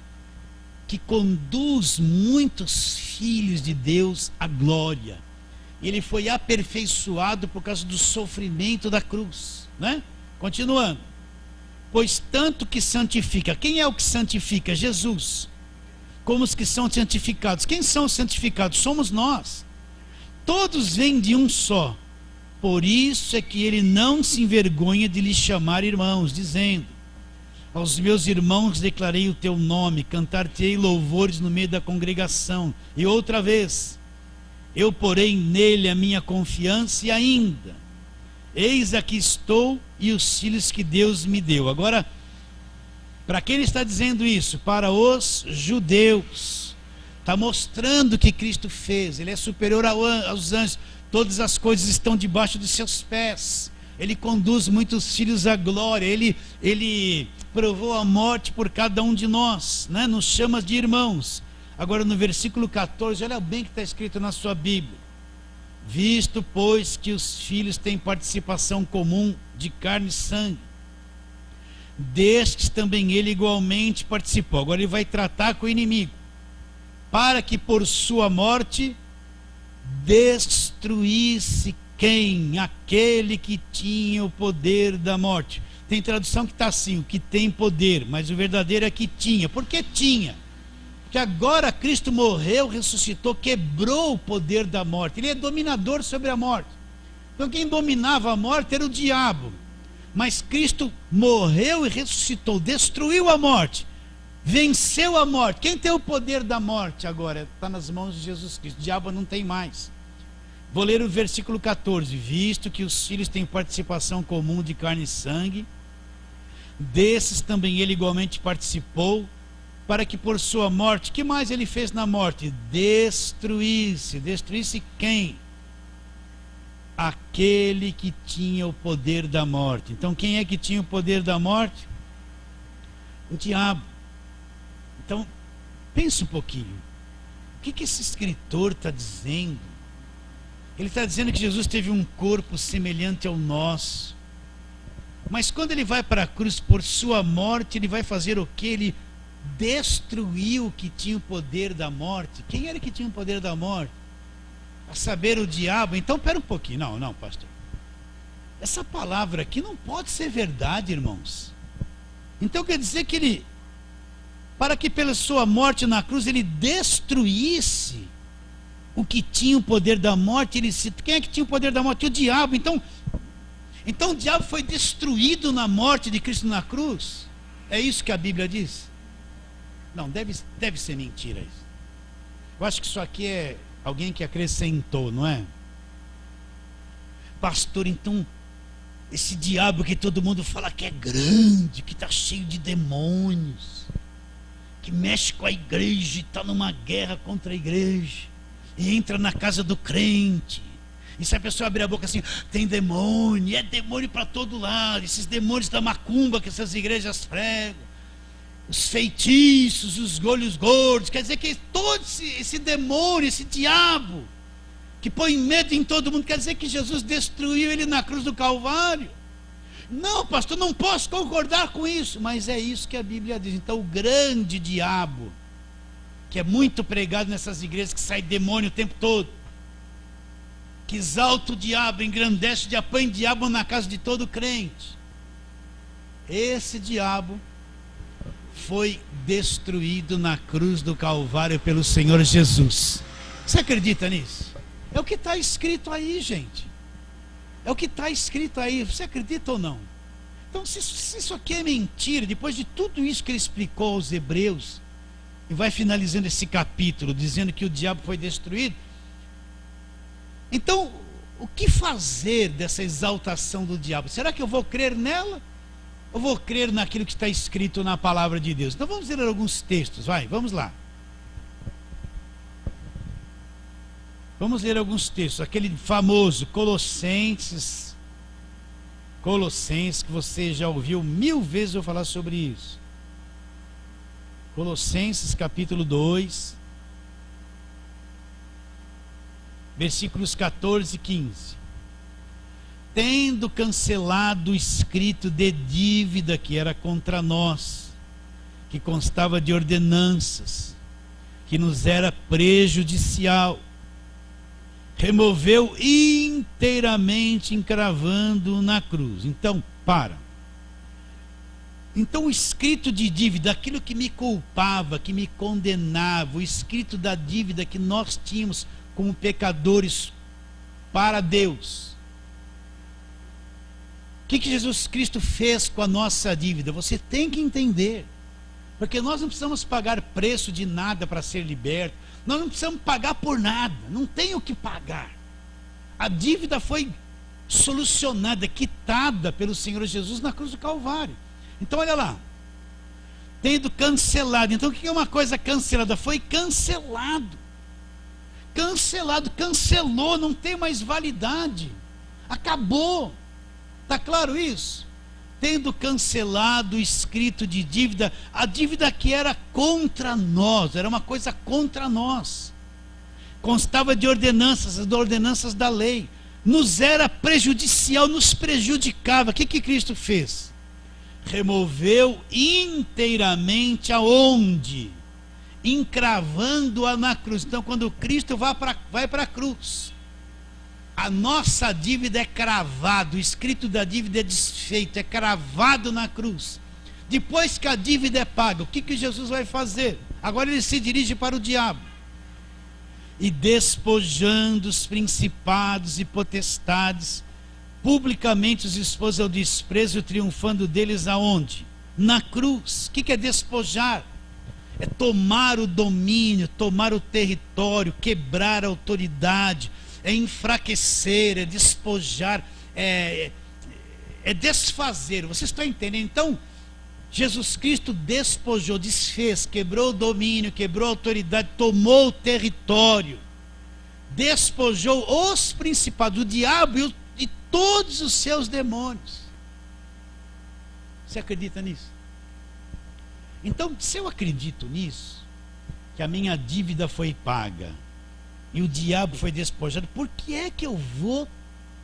Speaker 1: que conduz muitos filhos de Deus à glória. Ele foi aperfeiçoado por causa do sofrimento da cruz, né? Continuando. Pois tanto que santifica. Quem é o que santifica? Jesus. Como os que são santificados. Quem são os santificados? Somos nós. Todos vêm de um só. Por isso é que ele não se envergonha de lhes chamar irmãos, dizendo: aos meus irmãos declarei o teu nome, cantar-te-ei louvores no meio da congregação. E outra vez, eu porei nele a minha confiança, e ainda, eis aqui estou e os filhos que Deus me deu. Agora, para quem ele está dizendo isso? Para os judeus. Está mostrando o que Cristo fez. Ele é superior aos anjos. Todas as coisas estão debaixo dos seus pés. Ele conduz muitos filhos à glória. Ele provou a morte por cada um de nós, né? Nos chama de irmãos. Agora no versículo 14, olha bem o que está escrito na sua Bíblia. Visto, pois, que os filhos têm participação comum de carne e sangue, destes também ele igualmente participou. Agora ele vai tratar com o inimigo, para que por sua morte destruísse quem? Aquele que tinha o poder da morte. Tem tradução que está assim, o que tem poder, mas o verdadeiro é que tinha. Por que tinha? Porque agora Cristo morreu, ressuscitou, quebrou o poder da morte. Ele é dominador sobre a morte. Então quem dominava a morte era o diabo. Mas Cristo morreu e ressuscitou, destruiu a morte, venceu a morte. Quem tem o poder da morte agora? Está nas mãos de Jesus Cristo. O diabo não tem mais. Vou ler o versículo 14. Visto que os filhos têm participação comum de carne e sangue, desses também ele igualmente participou, para que por sua morte, que mais ele fez na morte? Destruísse quem? Aquele que tinha o poder da morte. Então quem é que tinha o poder da morte? O diabo. Então pensa um pouquinho, o que esse escritor está dizendo? Ele está dizendo que Jesus teve um corpo semelhante ao nosso, mas quando ele vai para a cruz por sua morte, ele vai fazer o que? Ele destruiu o que tinha o poder da morte. Quem era que tinha o poder da morte? A saber, o diabo. Então pera um pouquinho, não pastor, essa palavra aqui não pode ser verdade, irmãos. Então quer dizer que ele, para que pela sua morte na cruz ele destruísse o que tinha o poder da morte. Quem é que tinha o poder da morte? O diabo. Então o diabo foi destruído na morte de Cristo na cruz. É isso que a Bíblia diz? Não, deve ser mentira isso. Eu acho que isso aqui é alguém que acrescentou, não é? Pastor, então esse diabo que todo mundo fala que é grande, que está cheio de demônios, que mexe com a igreja e está numa guerra contra a igreja, e entra na casa do crente, e se a pessoa abrir a boca assim, tem demônio, é demônio para todo lado, esses demônios da macumba que essas igrejas pregam, os feitiços, os olhos gordos, quer dizer que todo esse demônio, esse diabo que põe medo em todo mundo, quer dizer que Jesus destruiu ele na cruz do Calvário? Não, pastor, não posso concordar com isso, mas é isso que a Bíblia diz. Então o grande diabo, que é muito pregado nessas igrejas, que sai demônio o tempo todo, que exalta o diabo, engrandece o diabo, põe diabo na casa de todo crente, esse diabo foi destruído na cruz do Calvário pelo Senhor Jesus. Você acredita nisso? É o que está escrito aí, gente. É o que está escrito aí. Você acredita ou não? Então, se isso aqui é mentira, depois de tudo isso que ele explicou aos hebreus, e vai finalizando esse capítulo dizendo que o diabo foi destruído, então o que fazer dessa exaltação do diabo? Será que eu vou crer nela? Ou vou crer naquilo que está escrito na palavra de Deus? Então vamos ler alguns textos, vamos lá. Vamos ler alguns textos. Aquele famoso Colossenses, que você já ouviu 1000 vezes eu falar sobre isso. Colossenses capítulo 2, versículos 14 e 15. Tendo cancelado o escrito de dívida que era contra nós, que constava de ordenanças, que nos era prejudicial, removeu inteiramente, encravando na cruz. Então o escrito de dívida, aquilo que me culpava, que me condenava, o escrito da dívida que nós tínhamos como pecadores para Deus. O que Jesus Cristo fez com a nossa dívida? Você tem que entender, porque nós não precisamos pagar preço de nada para ser liberto, nós não precisamos pagar por nada, não tem o que pagar. A dívida foi solucionada, quitada pelo Senhor Jesus na cruz do Calvário. Então olha lá, tendo cancelado. Então o que é uma coisa cancelada? Foi cancelado, cancelou, não tem mais validade, acabou. Está claro isso? Tendo cancelado o escrito de dívida, a dívida que era contra nós, era uma coisa contra nós, constava de ordenanças, as ordenanças da lei, nos era prejudicial, nos prejudicava. O que Cristo fez? Removeu inteiramente aonde? Encravando-a na cruz. Então quando Cristo vai para a cruz, A nossa dívida é cravado, o escrito da dívida é desfeito, é cravado na cruz. Depois que a dívida é paga, o que Jesus vai fazer? Agora ele se dirige para o diabo. E despojando os principados e potestades, publicamente os expôs ao desprezo, triunfando deles aonde? Na cruz. O que é despojar? É tomar o domínio, tomar o território, quebrar a autoridade, é enfraquecer, é despojar, é desfazer. Vocês estão entendendo? Então, Jesus Cristo despojou, desfez, quebrou o domínio, quebrou a autoridade, tomou o território, despojou os principados, o diabo e todos os seus demônios. Você acredita nisso? Então, se eu acredito nisso, que a minha dívida foi paga e o diabo foi despojado, por que é que eu vou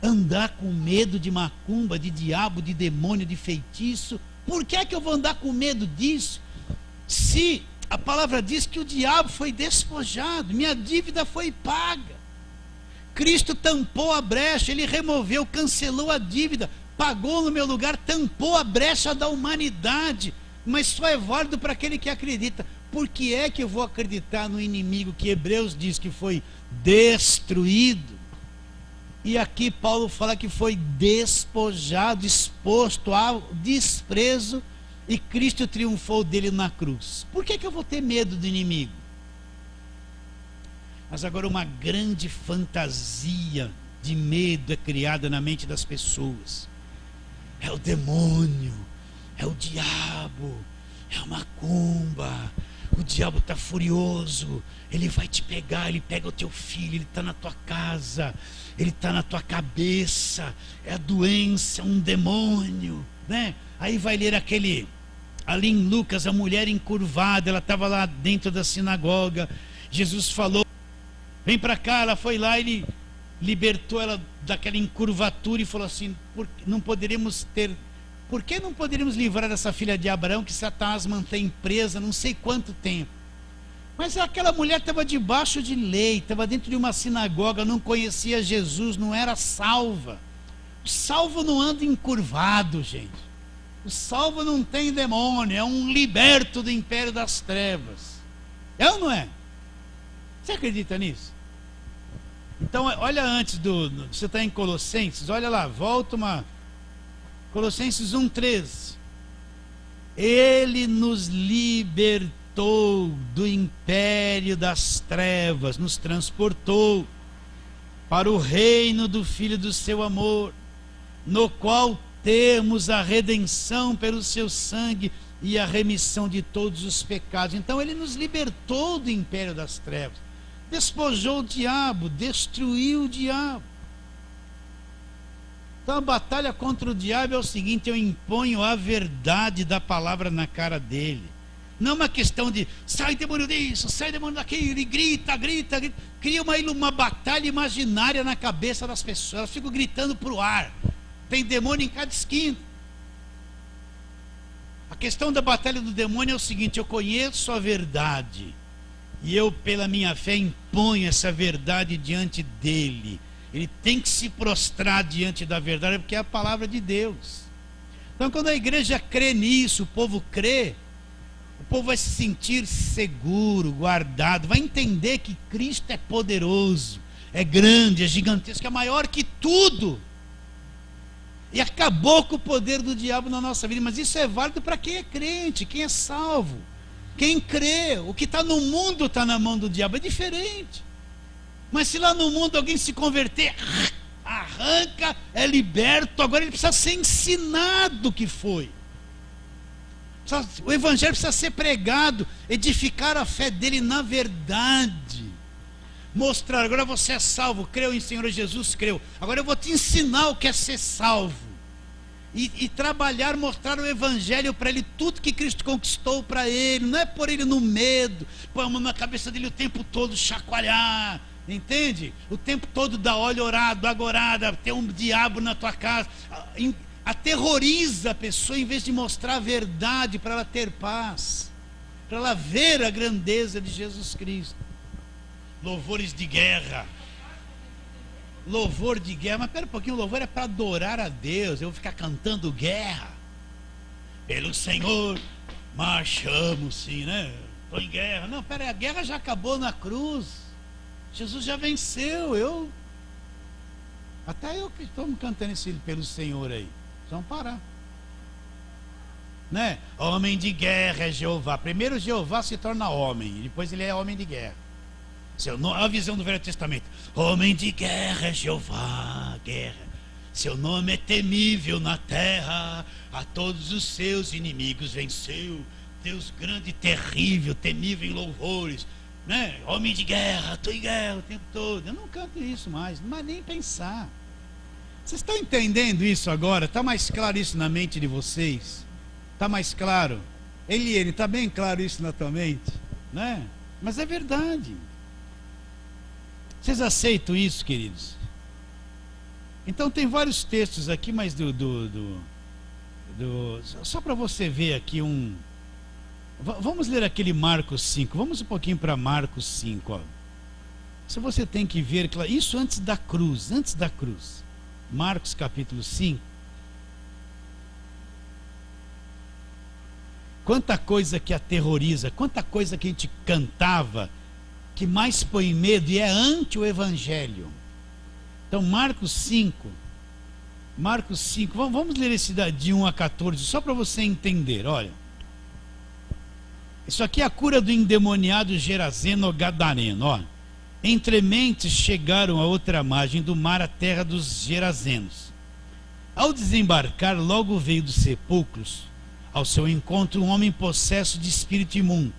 Speaker 1: andar com medo de macumba, de diabo, de demônio, de feitiço? Por que é que eu vou andar com medo disso? Se a palavra diz que o diabo foi despojado, minha dívida foi paga. Cristo tampou a brecha, ele removeu, cancelou a dívida, pagou no meu lugar, tampou a brecha da humanidade. Mas só é válido para aquele que acredita. Por que é que eu vou acreditar no inimigo que Hebreus diz que foi destruído? E aqui Paulo fala que foi despojado, exposto ao desprezo, e Cristo triunfou dele na cruz. Por que eu vou ter medo do inimigo? Mas agora uma grande fantasia de medo é criada na mente das pessoas. É o demônio, é o diabo, é a macumba. O diabo está furioso, ele vai te pegar, ele pega o teu filho, ele está na tua casa, ele está na tua cabeça, é a doença, é um demônio, né? Aí vai ler ali em Lucas, a mulher encurvada, ela estava lá dentro da sinagoga, Jesus falou, vem para cá, ela foi lá, ele libertou ela daquela encurvatura e falou assim, por que não poderíamos livrar essa filha de Abraão que Satanás mantém presa não sei quanto tempo? Mas aquela mulher estava debaixo de lei, estava dentro de uma sinagoga, não conhecia Jesus, não era salva. O salvo não anda encurvado, gente. O salvo não tem demônio, é um liberto do império das trevas. É ou não é? Você acredita nisso? Então, olha antes você está em Colossenses, olha lá, volta Colossenses 1,13. Ele nos libertou do império das trevas, nos transportou para o reino do Filho do seu amor, no qual temos a redenção pelo seu sangue e a remissão de todos os pecados. Então ele nos libertou do império das trevas, despojou o diabo, destruiu o diabo. Então a batalha contra o diabo é o seguinte: eu imponho a verdade da palavra na cara dele. Não é uma questão de sai demônio disso, sai demônio daquilo, e grita. Cria uma batalha imaginária na cabeça das pessoas. Elas ficam gritando para o ar. Tem demônio em cada esquina. A questão da batalha do demônio é o seguinte: eu conheço a verdade e eu, pela minha fé, imponho essa verdade diante dele. Ele tem que se prostrar diante da verdade, porque é a palavra de Deus. Então, quando a igreja crê nisso, o povo crê, o povo vai se sentir seguro, guardado, vai entender que Cristo é poderoso, é grande, é gigantesco, é maior que tudo, e acabou com o poder do diabo na nossa vida. Mas isso é válido para quem é crente, quem é salvo, quem crê. O que está no mundo está na mão do diabo, é diferente. Mas se lá no mundo alguém se converter, arranca, é liberto. Agora ele precisa ser ensinado o que foi. O evangelho precisa ser pregado, edificar a fé dele na verdade. Mostrar, agora você é salvo, creu em Senhor Jesus, creu. Agora eu vou te ensinar o que é ser salvo. E trabalhar, mostrar o evangelho para ele, tudo que Cristo conquistou para ele. Não é pôr ele no medo, pôr a mão na cabeça dele o tempo todo, chacoalhar. Entende? O tempo todo dá óleo orado, agorada, tem um diabo na tua casa. Aterroriza a pessoa em vez de mostrar a verdade para ela ter paz, para ela ver a grandeza de Jesus Cristo. Louvores de guerra. louvor de guerra. Mas pera um pouquinho, o louvor é para adorar a Deus. Eu vou ficar cantando guerra. Pelo Senhor marchamos, sim, né? Estou em guerra. Não, pera aí, a guerra já acabou na cruz. Jesus já venceu. Até eu que estou cantando esse pelo Senhor aí. Vamos parar. Né? Homem de guerra é Jeová. Primeiro Jeová se torna homem, e depois ele é homem de guerra. A visão do Velho Testamento. Homem de guerra é Jeová, guerra. Seu nome é temível na terra, a todos os seus inimigos venceu. Deus grande e terrível, temível em louvores, né? Homem de guerra, estou em guerra o tempo todo. Eu não canto isso mais, mas nem pensar. Vocês estão entendendo isso agora? Está mais claro isso na mente de vocês? Está mais claro? Eliane, está bem claro isso na tua mente? Né? Mas é verdade. Vocês aceitam isso, queridos? Então tem vários textos aqui, mas só para você ver aqui um... Vamos ler aquele Marcos 5. Vamos um pouquinho para Marcos 5. Ó. Se você tem que ver, isso antes da cruz. Marcos capítulo 5. Quanta coisa que aterroriza, quanta coisa que a gente cantava, que mais põe medo e é anti o evangelho. Então Marcos 5, vamos ler esse de 1 a 14, só para você entender, olha. Isso aqui é a cura do endemoniado Gerazeno Gadareno, ó. Entre mentes chegaram a outra margem do mar, a terra dos Gerazenos. Ao desembarcar, logo veio dos sepulcros ao seu encontro um homem possesso de espírito imundo,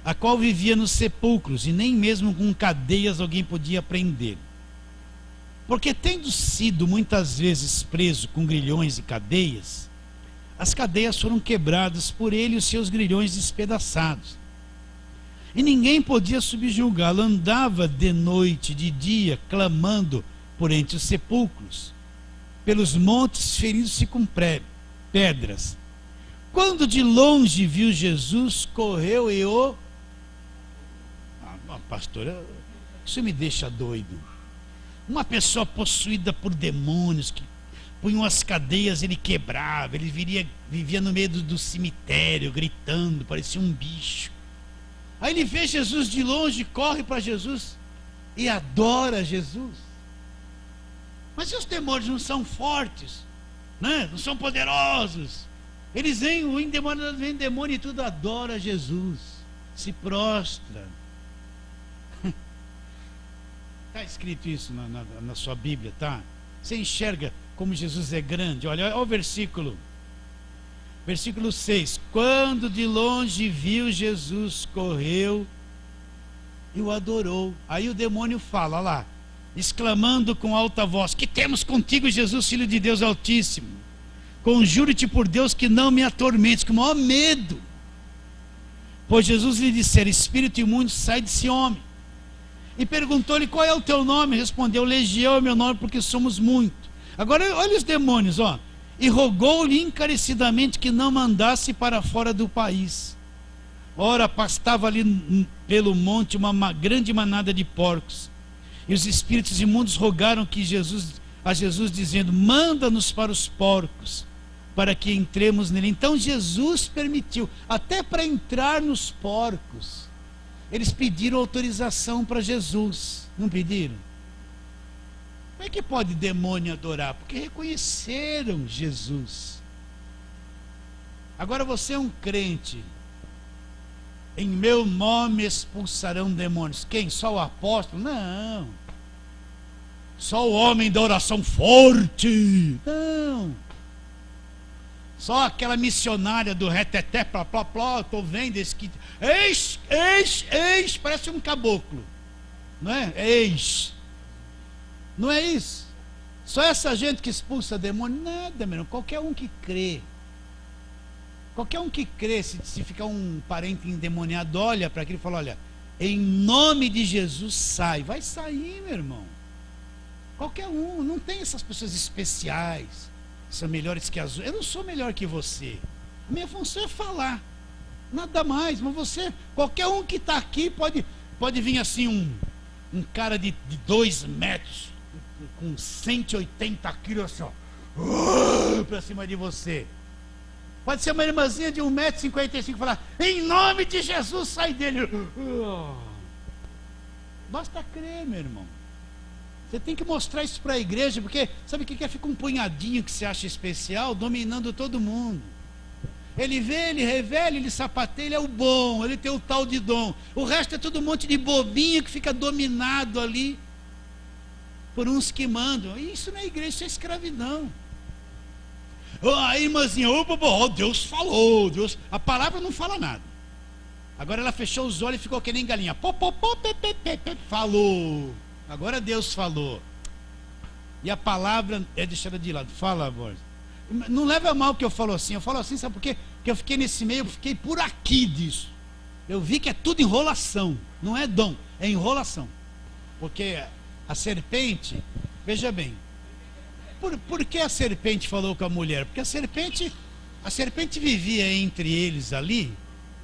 Speaker 1: a qual vivia nos sepulcros, e nem mesmo com cadeias alguém podia prender. Porque tendo sido muitas vezes preso com grilhões e cadeias, as cadeias foram quebradas por ele e os seus grilhões despedaçados. E ninguém podia subjugá-lo. Andava de noite, de dia, clamando por entre os sepulcros, pelos montes ferindo-se com pedras. Quando de longe viu Jesus, correu e o... pastor, isso me deixa doido. Uma pessoa possuída por demônios, que punham as cadeias, ele quebrava, ele vivia no meio do cemitério, gritando, parecia um bicho. Aí ele vê Jesus de longe, corre para Jesus e adora Jesus. Mas os demônios não são fortes, né? Não são poderosos. Eles vêm, o endemoniado vem demônio e tudo adora Jesus, se prostra. Está escrito isso na sua Bíblia, tá? Você enxerga como Jesus é grande. Olha o versículo 6. Quando de longe viu Jesus, correu e o adorou. Aí o demônio fala, olha lá, exclamando com alta voz: que temos contigo, Jesus, Filho de Deus Altíssimo? Conjuro-te por Deus que não me atormentes, com o maior medo. Pois Jesus lhe dissera: espírito imundo, sai desse homem. E perguntou-lhe: qual é o teu nome? Respondeu: Legião é meu nome, porque somos muito. Agora olha os demônios, ó. E rogou-lhe encarecidamente que não mandasse para fora do país. Ora, pastava ali pelo monte uma grande manada de porcos. E os espíritos imundos rogaram a Jesus, dizendo: manda-nos para os porcos, para que entremos nele. Então Jesus permitiu, até para entrar nos porcos. Eles pediram autorização para Jesus, não pediram? Como é que pode demônio adorar? Porque reconheceram Jesus. Agora você é um crente. Em meu nome expulsarão demônios. Quem? Só o apóstolo? Não. Só o homem da oração forte? Não. Só aquela missionária do reteté, plá, plá, plá, estou vendo esse que... Eis, parece um caboclo. Não é? Eis. Não é isso? Só essa gente que expulsa demônio? Nada, meu irmão. Qualquer um que crê. Qualquer um que crê, se ficar um parente endemoniado, olha para aquilo e fala: olha, em nome de Jesus sai. Vai sair, meu irmão. Qualquer um. Não tem essas pessoas especiais, são melhores que as outras. Eu não sou melhor que você. A minha função é falar. Nada mais. Mas você, qualquer um que está aqui pode vir assim um cara de 2 metros, com 180 quilos assim, ó, pra cima de você. Pode ser uma irmãzinha de 1,55 m falar: em nome de Jesus, sai dele. Basta crer, meu irmão. Você tem que mostrar isso para a igreja, porque sabe o que é? Fica um punhadinho que se acha especial, dominando todo mundo. Ele vê, ele revela, ele sapateia, ele é o bom, ele tem o tal de dom. O resto é todo um monte de bobinho que fica dominado ali por uns que mandam. E isso não é igreja, isso é escravidão. A irmãzinha, Deus falou, Deus. A palavra não fala nada. Agora ela fechou os olhos e ficou que nem galinha. Falou. Agora Deus falou. E a palavra é deixada de lado. Fala, Borges. Não leva mal que eu falo assim. Eu falo assim, sabe por quê? Porque eu fiquei nesse meio, eu fiquei por aqui disso. Eu vi que é tudo enrolação. Não é dom, é enrolação. Porque a serpente, veja bem, por que a serpente falou com a mulher? Porque a serpente vivia entre eles ali,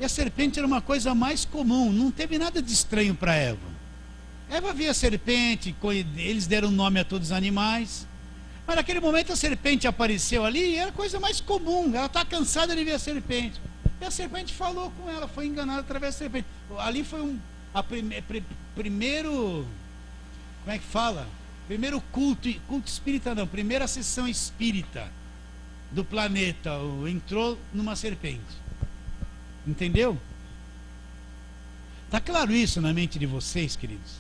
Speaker 1: e a serpente era uma coisa mais comum, não teve nada de estranho para Eva. Eva via a serpente, eles deram nome a todos os animais, mas naquele momento a serpente apareceu ali e era a coisa mais comum. Ela está cansada de ver a serpente, e a serpente falou com ela, foi enganada através da serpente. Ali foi primeiro, como é que fala? Primeiro culto espírita não, primeira sessão espírita do planeta entrou numa serpente. Entendeu? Está claro isso na mente de vocês, queridos?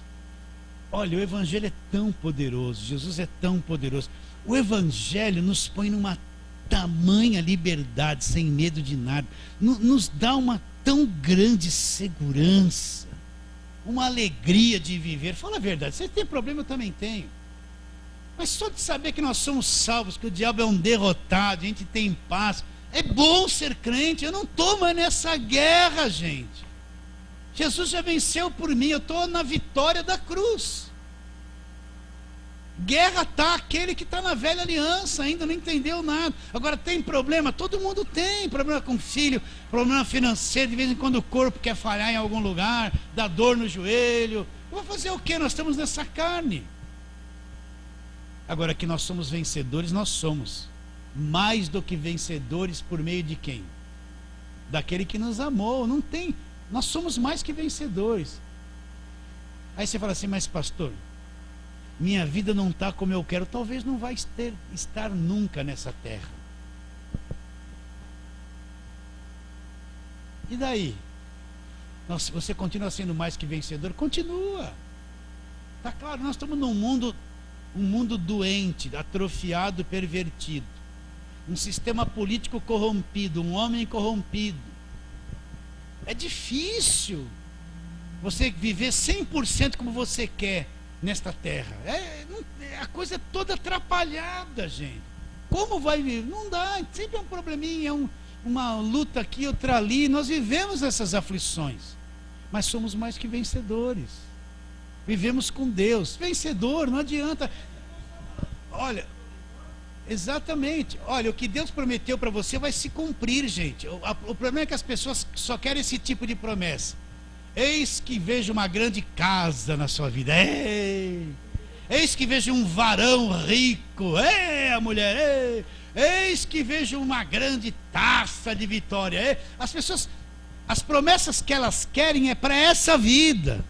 Speaker 1: Olha, o Evangelho é tão poderoso, Jesus é tão poderoso. O Evangelho nos põe numa tamanha liberdade, sem medo de nada. Nos dá uma tão grande segurança, uma alegria de viver. Fala a verdade, você tem problema, eu também tenho. Mas só de saber que nós somos salvos, que o diabo é um derrotado, a gente tem paz. É bom ser crente. Eu não estou mais nessa guerra, gente. Jesus já venceu por mim, eu estou na vitória da cruz. Guerra está aquele que está na velha aliança, ainda não entendeu nada. Agora tem problema, todo mundo tem problema com filho, problema financeiro, de vez em quando o corpo quer falhar em algum lugar, dá dor no joelho. Vou fazer o quê? Nós estamos nessa carne. Agora que nós somos vencedores, nós somos mais do que vencedores por meio de quem? Daquele que nos amou. Não tem, nós somos mais que vencedores. Aí você fala assim: mas pastor, minha vida não está como eu quero. Talvez não vai estar nunca nessa terra. E daí? Você continua sendo mais que vencedor? Continua. Está claro, nós estamos num mundo, um mundo doente, atrofiado, pervertido, um sistema político corrompido, um homem corrompido. É difícil você viver 100% como você quer nesta terra. A coisa é toda atrapalhada, gente. Como vai viver? Não dá, sempre é um probleminha, uma luta aqui, outra ali. Nós vivemos essas aflições, mas somos mais que vencedores. Vivemos com Deus, vencedor, não adianta. Olha, exatamente, olha, o que Deus prometeu para você vai se cumprir, gente. O problema é que as pessoas só querem esse tipo de promessa. Eis que vejo uma grande casa na sua vida. Eis que vejo um varão rico. A mulher. Eis que vejo uma grande taça de vitória. As pessoas, as promessas que elas querem é para essa vida.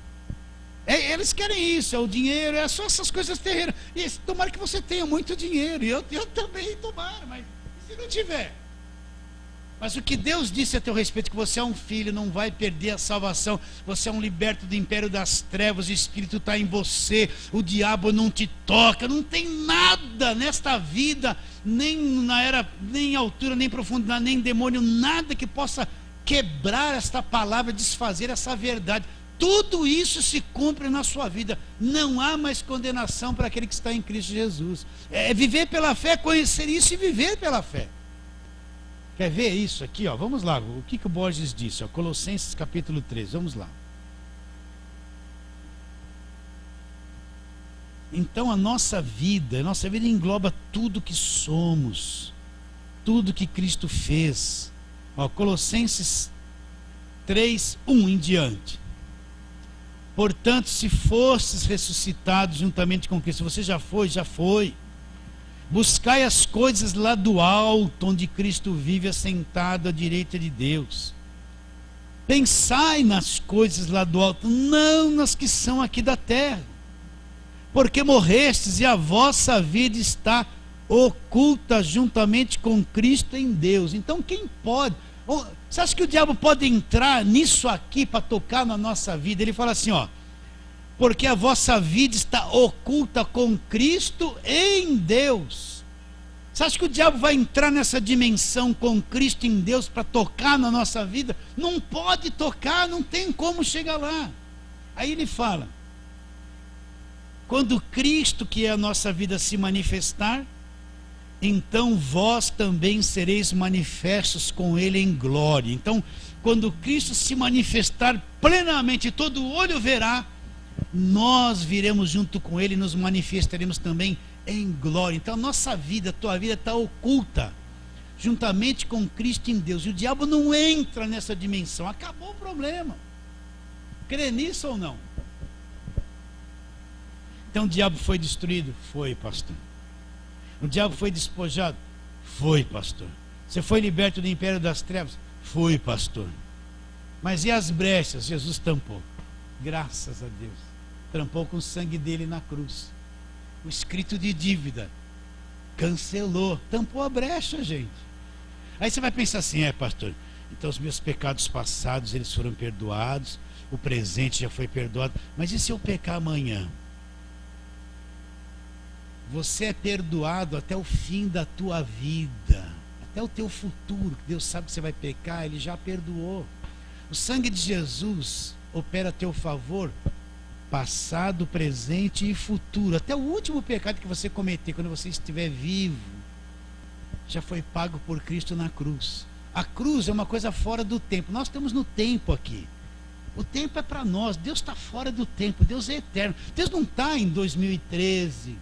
Speaker 1: Eles querem isso, é o dinheiro, é só essas coisas terrenas. E tomara que você tenha muito dinheiro. E eu também tomara, mas se não tiver? Mas o que Deus disse a teu respeito, que você é um filho, não vai perder a salvação. Você é um liberto do império das trevas, o Espírito está em você, o diabo não te toca. Não tem nada nesta vida, nem na era, nem altura, nem profundidade, nem demônio, nada que possa quebrar esta palavra, desfazer essa verdade. Tudo isso se cumpre na sua vida. Não há mais condenação para aquele que está em Cristo Jesus. É viver pela fé, conhecer isso e viver pela fé. Quer ver isso aqui? Ó? Vamos lá, o que o Borges disse? Ó? Colossenses capítulo 3, vamos lá. Então a nossa vida engloba tudo que somos, tudo que Cristo fez. Ó, Colossenses 3, 1 em diante. Portanto, se fostes ressuscitados juntamente com Cristo, você já foi, já foi. Buscai as coisas lá do alto, onde Cristo vive assentado à direita de Deus. Pensai nas coisas lá do alto, não nas que são aqui da terra. Porque morrestes e a vossa vida está oculta juntamente com Cristo em Deus. Então quem pode... Você acha que o diabo pode entrar nisso aqui para tocar na nossa vida? Ele fala assim, ó: porque a vossa vida está oculta com Cristo em Deus. Você acha que o diabo vai entrar nessa dimensão com Cristo em Deus para tocar na nossa vida? Não pode tocar, não tem como chegar lá. Aí ele fala: quando Cristo, que é a nossa vida, se manifestar, então vós também sereis manifestos com Ele em glória. Então, quando Cristo se manifestar plenamente, todo olho verá, nós viremos junto com Ele e nos manifestaremos também em glória. Então, a nossa vida, a tua vida está oculta, juntamente com Cristo em Deus. E o diabo não entra nessa dimensão. Acabou o problema. Crê nisso ou não? Então, o diabo foi destruído? Foi, pastor. O diabo foi despojado? Foi, pastor. Você foi liberto do império das trevas? Foi, pastor. Mas e as brechas? Jesus tampou. Graças a Deus. Tampou com o sangue dele na cruz. O escrito de dívida cancelou. Tampou a brecha, gente. Aí você vai pensar assim: pastor, então os meus pecados passados, eles foram perdoados, o presente já foi perdoado, mas e se eu pecar amanhã? Você é perdoado até o fim da tua vida, até o teu futuro, que Deus sabe que você vai pecar, Ele já perdoou. O sangue de Jesus opera a teu favor, passado, presente e futuro. Até o último pecado que você cometer, quando você estiver vivo, já foi pago por Cristo na cruz. A cruz é uma coisa fora do tempo. Nós estamos no tempo aqui. O tempo é para nós. Deus está fora do tempo. Deus é eterno. Deus não está em 2013,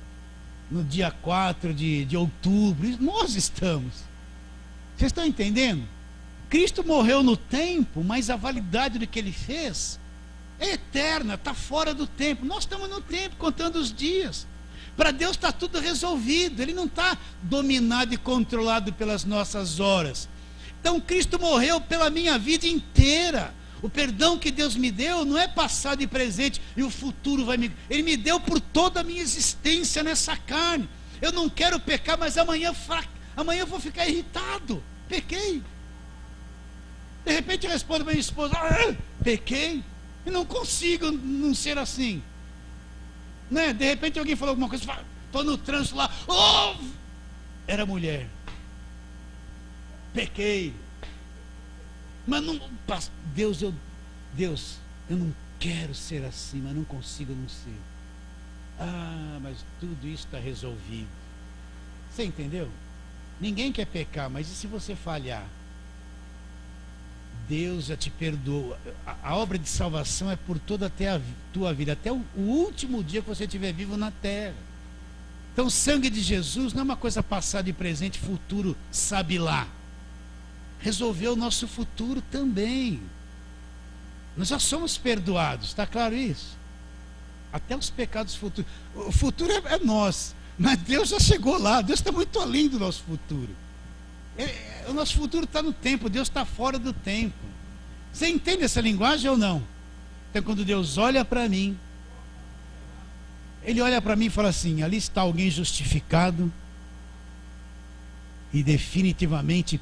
Speaker 1: no dia 4 de outubro. Nós estamos. Vocês estão entendendo? Cristo morreu no tempo, mas a validade do que Ele fez é eterna, está fora do tempo. Nós estamos no tempo, contando os dias. Para Deus está tudo resolvido. Ele não está dominado e controlado pelas nossas horas. Então Cristo morreu pela minha vida inteira. O perdão que Deus me deu não é passado e presente e o futuro vai me... Ele me deu por toda a minha existência nessa carne. Eu não quero pecar, mas amanhã eu vou ficar irritado. Pequei. De repente eu respondo para minha esposa: pequei. E não consigo não ser assim, né? De repente alguém falou alguma coisa, estou no trânsito lá, era mulher, pequei, mas não, Deus, eu não quero ser assim, mas não consigo não ser. Mas tudo isso está resolvido. Você entendeu? Ninguém quer pecar, mas e se você falhar? Deus já te perdoa. A obra de salvação é por toda até a tua vida, até o último dia que você estiver vivo na terra. Então o sangue de Jesus não é uma coisa passada e presente, futuro, sabe lá. Resolveu o nosso futuro também. Nós já somos perdoados, está claro isso? Até os pecados futuros. O futuro é nosso, mas Deus já chegou lá. Deus está muito além do nosso futuro. O nosso futuro está no tempo, Deus está fora do tempo. Você entende essa linguagem ou não? Então quando Deus olha para mim, Ele olha para mim e fala assim: ali está alguém justificado e definitivamente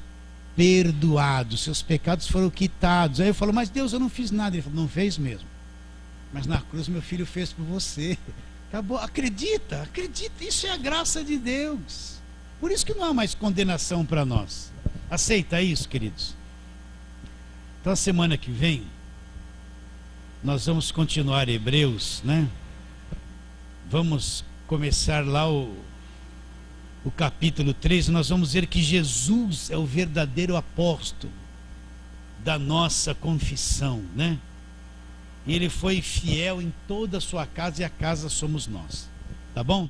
Speaker 1: perdoado, seus pecados foram quitados. Aí eu falo: mas Deus, eu não fiz nada. Ele falou: não fez mesmo, mas na cruz meu filho fez por você. Acabou. Acredita, isso é a graça de Deus. Por isso que não há mais condenação para nós. Aceita isso, queridos? Então a semana que vem nós vamos continuar Hebreus, né? Vamos começar lá o capítulo 3. Nós vamos ver que Jesus é o verdadeiro apóstolo da nossa confissão, né? E Ele foi fiel em toda a sua casa, e a casa somos nós. Tá bom?